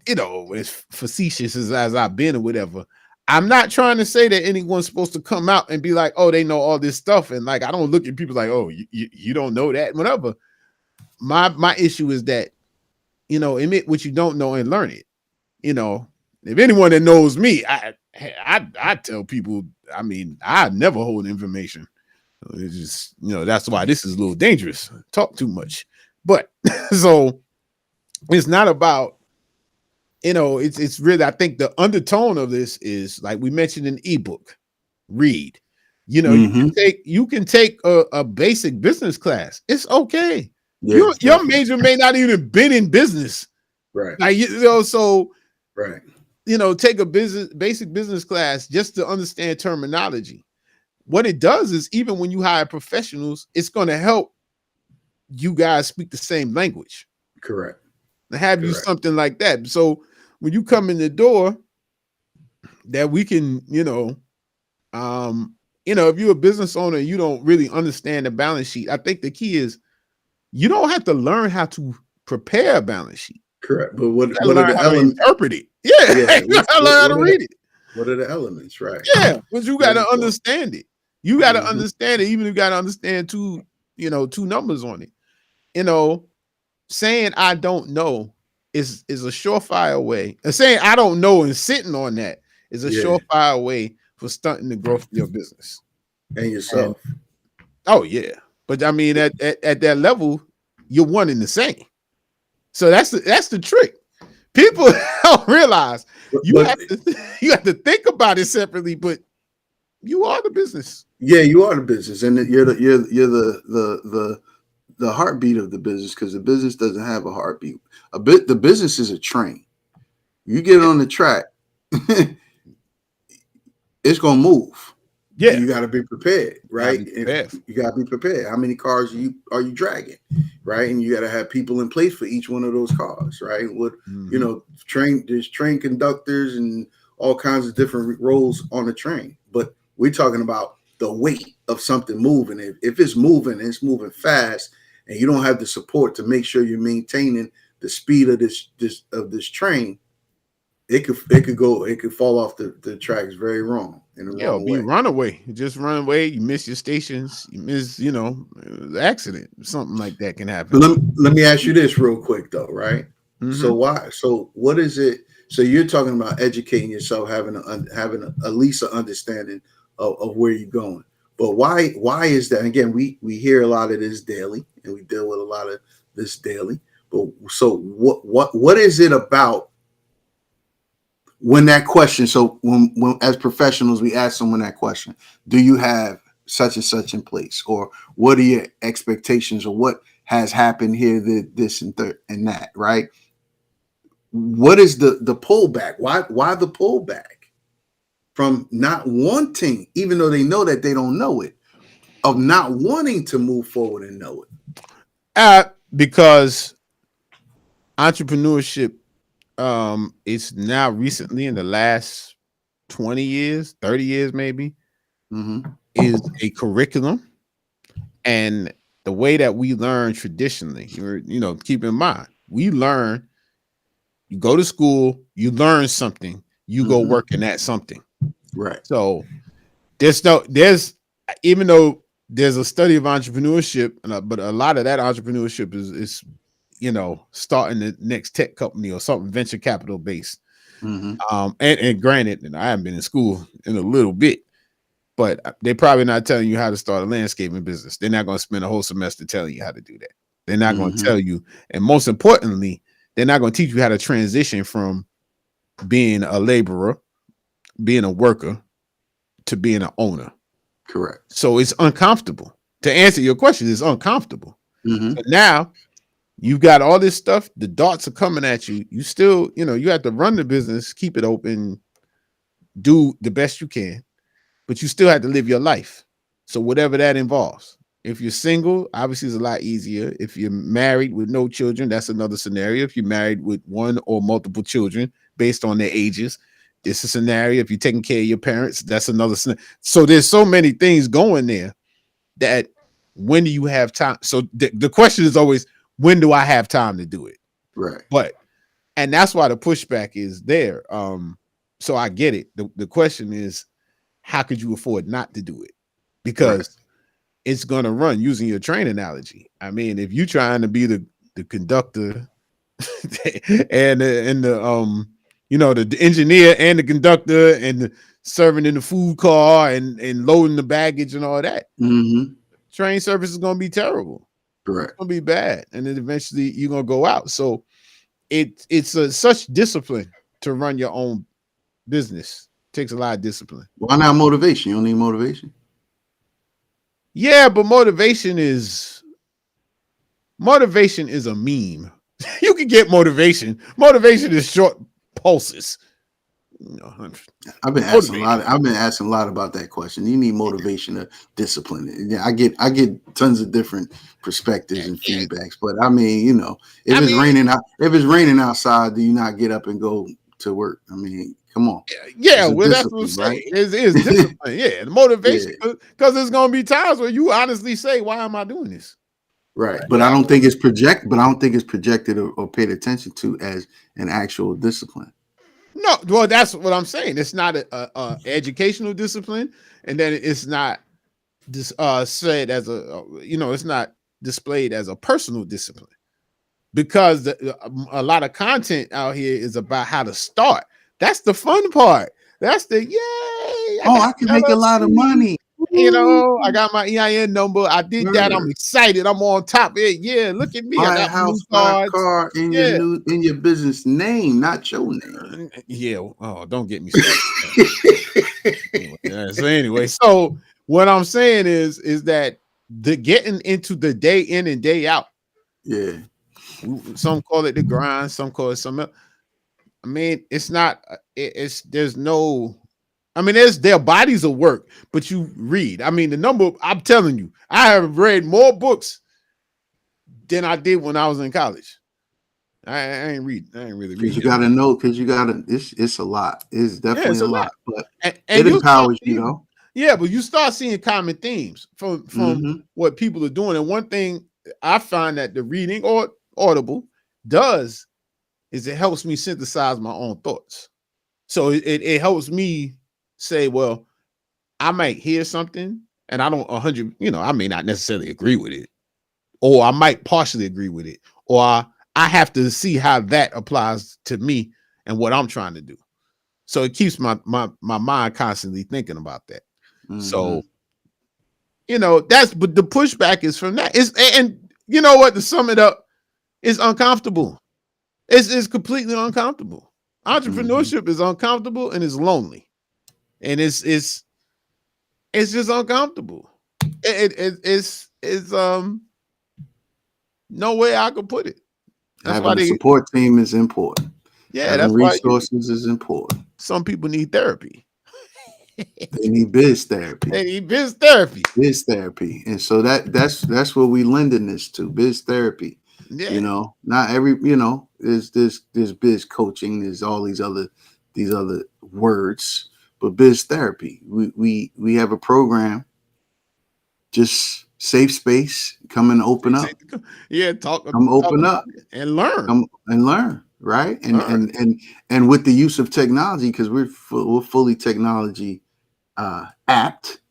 as facetious as I've been or whatever, I'm not trying to say that anyone's supposed to come out and be like, oh, they know all this stuff. And like, I don't look at people like, oh, you don't know that, whatever. My issue is that, admit what you don't know and learn it. You know, if anyone that knows me, I tell people, I mean, I never hold information. It's just, that's why this is a little dangerous. Talk too much. But so it's not about, it's really, I think the undertone of this is like we mentioned in ebook, read. Mm-hmm. You can take a basic business class. It's okay. Yeah, Your definitely. major may not even been in business. Right. Like, so Right. take a basic business class just to understand terminology. What it does is, even when you hire professionals, it's going to help you guys speak the same language. Correct. To have you Correct. something like that. So when you come in the door, that we can, if you're a business owner and you don't really understand the balance sheet, I think the key is you don't have to learn how to prepare a balance sheet. Correct. But You got to what are learn the how to elements? interpret it. Yeah, Yeah. you got to learn how to read it. What are the elements? Right. Yeah, but you got Very to important. understand it. You got to Mm-hmm. understand it, even if you got to understand two numbers on it. You know, saying I don't know is a surefire way. And saying I don't know and sitting on that is a Yeah. surefire way for stunting the growth of your business. And And yourself. oh yeah, but I mean at that level, you're one and the same. So that's the trick. People don't realize you But have to you have to think about it separately, but you are the business. yeah, you are the business, and you're the heartbeat of the business, because the business doesn't have a heartbeat. The business is a train. You get Yeah, on the track, it's gonna move. yeah. You got to be prepared, Gotta right? be prepared. You got to be prepared. How many cars are you dragging, right? And you got to have people in place for each one of those cars, right? What Mm-hmm. there's train conductors and all kinds of different roles on the train. But we're talking about the weight of something moving. If it's moving, and it's moving fast, and you don't have the support to make sure you're maintaining the speed of this train, it could fall off the tracks very wrong, in the Yeah, it'll wrong be way. runaway. You just run away. You miss your stations. You miss, the accident. Something like that can But happen. let me ask you this real quick though, right? Mm-hmm. So what is it? So you're talking about educating yourself, at least an understanding of where you're going. But why is that? Again, we hear a lot of this daily, and we deal with a lot of this daily. But so what is it about when that question? So when as professionals we ask someone that question, do you have such and such in place, or what are your expectations, or what has happened here, this and that, right? What is the pullback? Why the pullback from not wanting, even though they know that they don't know it, of not wanting to move forward and know it? Because entrepreneurship, it's now recently in the last 20 years, 30 years maybe, Mm-hmm. is a curriculum. And the way that we learn traditionally, keep in mind, we learn, you go to school, you learn something, you go Mm-hmm. work in that something. Right. So there's even though there's a study of entrepreneurship, but a lot of that entrepreneurship is starting the next tech company or something venture capital based. Mm-hmm. And granted, and I haven't been in school in a little bit, but they're probably not telling you how to start a landscaping business. They're not going to spend a whole semester telling you how to do that. They're not going to Mm-hmm. tell you, and most importantly, they're not going to teach you how to transition from being a laborer, being a worker, to being an owner. Correct. So it's uncomfortable. To answer your question, it's uncomfortable. Mm-hmm. So now you've got all this stuff. The darts are coming at you. You still, you have to run the business, keep it open, do the best you can, but you still have to live your life. So whatever that involves. If you're single, obviously it's a lot easier. If you're married with no children, that's another scenario. If you're married with one or multiple children based on their ages, it's a scenario. If you're taking care of your parents, that's another scenario. So there's so many things going there that when do you have time? So the question is always, when do I have time to do it? Right. But and that's why the pushback is there. So I get it. The question is, how could you afford not to do it? Right. Because it's gonna run, using your train analogy. I mean, if you trying to be the conductor and the engineer and the conductor and the serving in the food car and loading the baggage and all that, Mm-hmm. train service is gonna be terrible. It's Correct. gonna be bad, and then eventually you're gonna go out. So it's such discipline to run your own business. It takes a lot of discipline. Why not motivation? You don't need motivation. Yeah, but motivation is a meme. You can get motivation. Motivation is short pulses. You know, I've been asking a lot. motivation. I've been asking a lot about that question. You need motivation to discipline. Yeah, I get tons of different perspectives and feedbacks. But I mean, if I it's mean, raining out, if it's raining outside, do you not get up and go to work? I mean, come on. yeah, It's a well, that's what I'm discipline, right? saying. It's discipline. Yeah, the motivation, Yeah, because there's gonna be times where you honestly say, "Why am I doing this?" right. But I Why? don't think it's project. But I don't think it's projected or paid attention to as an actual discipline. No, well, that's what I'm saying. It's not a educational discipline, and then it's not said as it's not displayed as a personal discipline, because a lot of content out here is about how to start. That's the fun part. That's the yay! I Oh, got I can an make a lot of LLC. money. Woo, I got my EIN number. I did that. I'm word. excited. I'm on top of it. Yeah, look at me. I Buy a got my new house, buy a cards. car Yeah. in your business name, not your name. Yeah. Oh, don't get me started. So what I'm saying is that the getting into the day in and day out. Yeah. Some call it the grind. Some call it something else. I mean, it's not. It's there's no. I mean, their bodies of work, but you read. I mean, the number. I'm telling you, I have read more books than I did when I was in college. I ain't read. I ain't really Because you reading. gotta know, because you gotta it's a lot. It's Yeah, definitely it's a a lot, lot, but and it you start empowers you seeing. though. Yeah, but you start seeing common themes from Mm-hmm. what people are doing. And one thing I find that the reading or Audible does is it helps me synthesize my own thoughts. So it helps me say, well, I might hear something and I don't 100, I may not necessarily agree with it, or I might partially agree with it, or I have to see how that applies to me and what I'm trying to do. So it keeps my mind constantly thinking about that. Mm-hmm. So but the pushback is from that. And you know what? To sum it up, it's uncomfortable. It's completely uncomfortable. Mm-hmm. Entrepreneurship is uncomfortable and it's lonely, and it's just uncomfortable. It's No way I could put it. That's why Having a they, support team is important. yeah, Having that's why resources is important. some people need therapy. They need biz therapy. They need biz therapy. Biz therapy. And so that's what we lending this to, biz therapy. Yeah, Not every, there's biz coaching, there's all these other words, but biz therapy. We have a program, just safe space, come and open up. yeah. Talk, Come talk open about up. it and learn, Come and learn, right? And learn. and and and with the use of technology, because we're fully technology apt,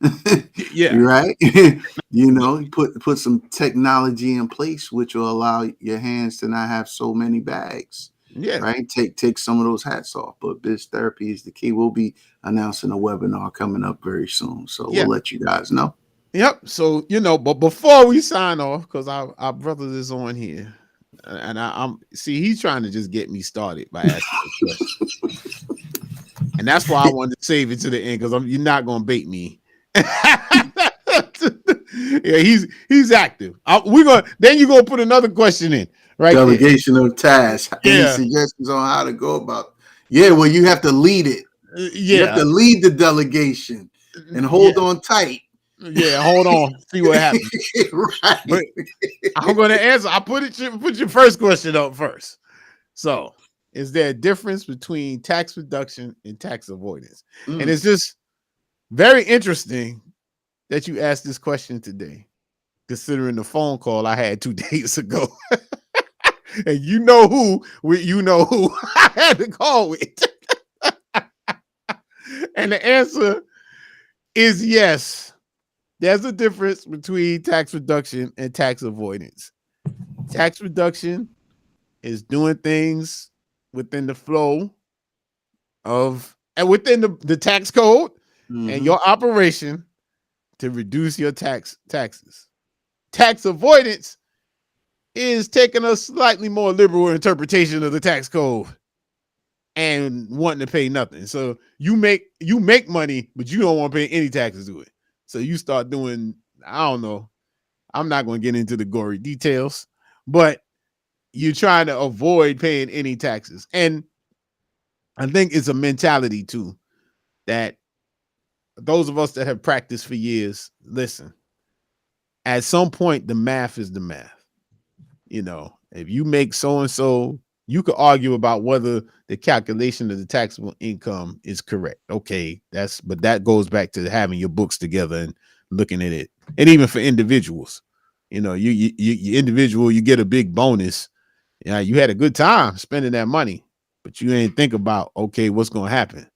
Yeah, right? You put some technology in place which will allow your hands to not have so many bags, yeah, right? Take some of those hats off. But biz therapy is the key. We'll be announcing a webinar coming up very soon, so yeah. we'll let you guys know. Yep. So but before we sign off, because our brother is on here, and I'm see he's trying to just get me started by asking a question, and that's why I wanted to save it to the end because you're not gonna bait me. Yeah, he's active. We're gonna then you're gonna put another question in right there. Delegation of tasks. Any Yeah, suggestions on how to go about? Yeah, well, you have to lead it. You have yeah, to lead the delegation and yeah, hold on tight. yeah. Hold on, see what happens. Right. But I'm gonna answer. I put your first question up first. So, is there a difference between tax reduction and tax avoidance? And Mm. it's just very interesting that you asked this question today, considering the phone call I had 2 days ago. And you know who I had to call with. And the answer is yes. There's a difference between tax reduction and tax avoidance. Tax reduction is doing things within the flow of and within the tax code and Mm-hmm. your operation to reduce your taxes. Tax avoidance is taking a slightly more liberal interpretation of the tax code and wanting to pay nothing. So you make money, but you don't want to pay any taxes to it. So you start doing, I don't know. I'm not going to get into the gory details, but you're trying to avoid paying any taxes. And I think it's a mentality too that those of us that have practiced for years, listen, at some point the math is the math. If you make so and so, you could argue about whether the calculation of the taxable income is correct. Okay, but that goes back to having your books together and looking at it. And even for individuals, you individual, you get a big bonus. Yeah, you had a good time spending that money, but you ain't think about, okay, what's going to happen.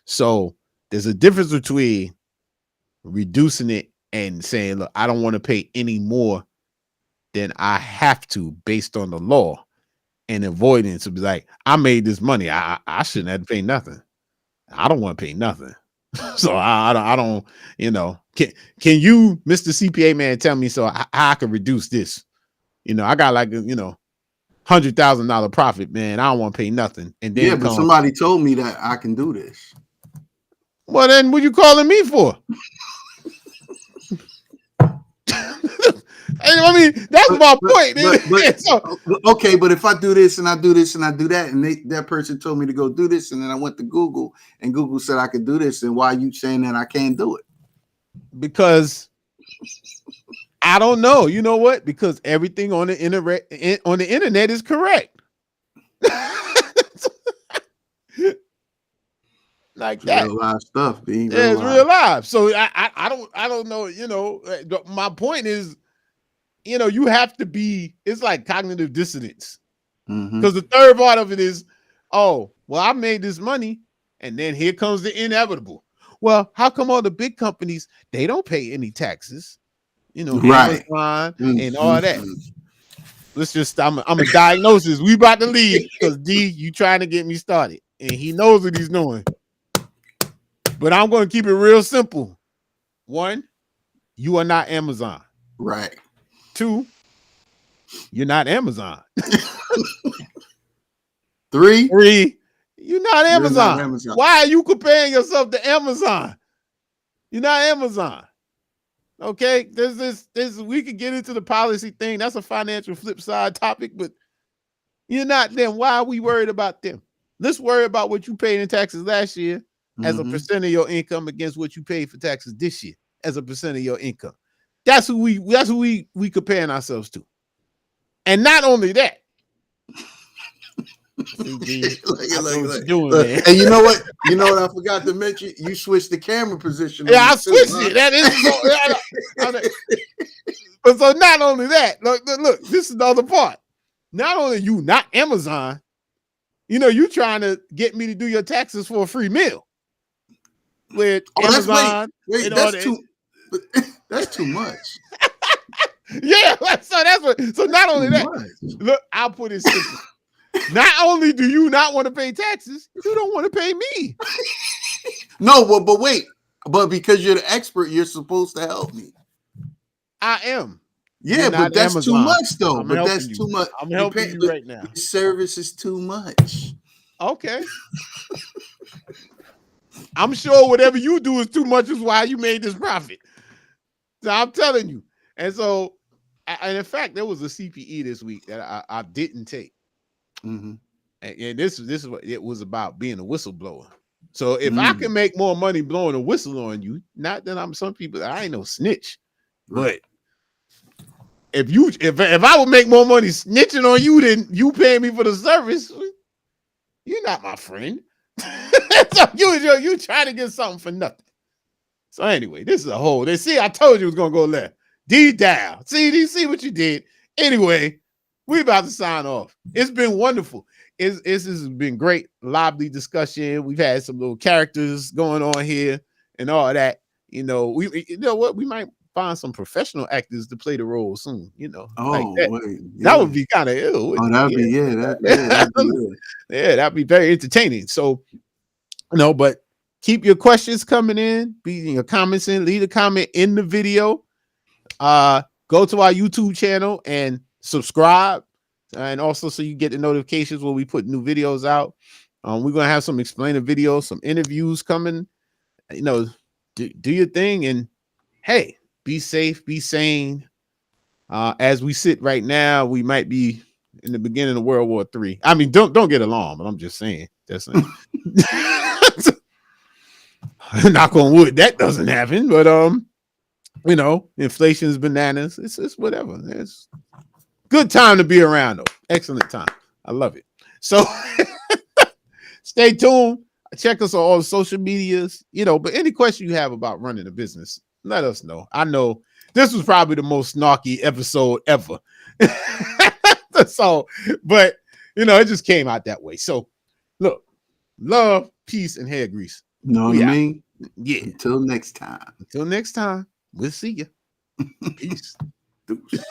So there's a difference between reducing it and saying, look, I don't want to pay any more than I have to based on the law, and avoidance would be like, I made this money. I shouldn't have to pay nothing. I don't want to pay nothing. So I don't, can you, Mr. CPA man, tell me so I could reduce this? I got like, $100,000 profit, man. I don't want to pay nothing. And Yeah, then but come, somebody told me that I can do this. well, then what you calling me for? I mean, that's But my but but point. So, okay, but if I do this and I do this and I do that, and that person told me to go do this, and then I went to Google and Google said I could do this, and why are you saying that I can't do it? because I don't know. You know what? Because everything on the internet is correct. Like It's that. real live stuff, B. Yeah, Real it's live. real life. So I don't know. My point is, you have to be. It's like cognitive dissonance Mm-hmm. because the third part of it is, oh, well, I made this money, and then here comes the inevitable. Well, how come all the big companies they don't pay any taxes? Right. Amazon and all that. Mm-hmm. Let's just I'm a diagnosis. We about to leave because D, you trying to get me started. And he knows what he's doing. But I'm going to keep it real simple. One, you are not Amazon. Right. Two, you're not Amazon. Three, Three, you're not you're not Amazon. Amazon. Why are you comparing yourself to Amazon? You're not Amazon. Okay, there's we could get into the policy thing. That's a financial flip side topic, but you're not them. Why are we worried about them? Let's worry about what you paid in taxes last year as a Mm-hmm. percent of your income against what you paid for taxes this year as a percent of your income. That's who we comparing ourselves to. And not only that, see, D, I know what you're doing, Look. man. And you know what? You know what I forgot to mention? You switched the camera position Yeah, on me I too, switched huh? it. That is so. But so not only that, look, this is the other part. Not only you, not Amazon, you trying to get me to do your taxes for a free meal with Oh, that's wait, Amazon wait. and all That's that. too. That's too much. Yeah, so that's what. So That's not too only that, much. look, I'll put it simply. Not only do you not want to pay taxes, you don't want to pay me. No, but wait. But because you're the expert, you're supposed to help me. I am. You're Yeah, not but that's too Amazon. much, though. I'm But helping that's you. too much. I'm Your helping you your right now. service is too much. Okay. I'm sure whatever you do is too much is why you made this profit. So I'm telling you. And so, and in fact, there was a CPE this week that I didn't take. Mm-hmm. And this is what it was about, being a whistleblower. So if I Mm. can make more money blowing a whistle on you, not that I'm some people, I ain't no snitch, Right. but if I would make more money snitching on you than you paying me for the service, you're not my friend. So you trying to get something for nothing. So anyway, this is a whole. They see, I told you it was gonna go left. D down. See, do you see what you did? Anyway, we about to sign off. It's been wonderful. It's has been great, lively discussion. We've had some little characters going on here and all that. You know what? We might find some professional actors to play the role soon. Like Oh that. wait, That yeah. would be kind of ill, Oh, wouldn't it? that'd be that'd be yeah. Yeah, that'd be very entertaining. So but keep your questions coming in, be your comments in, leave a comment in the video. Go to our YouTube channel and subscribe. And also so you get the notifications when we put new videos out. We're gonna have some explainer videos, some interviews coming. Do your thing and hey, be safe, be sane. As we sit right now, we might be in the beginning of World War III. I mean, don't get alarmed, but I'm just saying that's knock on wood that doesn't happen. But inflation's bananas. It's whatever. It's good time to be around though. Excellent time. I love it. So stay tuned. Check us on all the social medias. But any question you have about running a business, let us know. I know this was probably the most snarky episode ever. So, but it just came out that way. So, look, love, peace, and hair grease. Know what I We out. mean? Yeah. Until next time. Until next time, we'll see you. Peace. Deuce.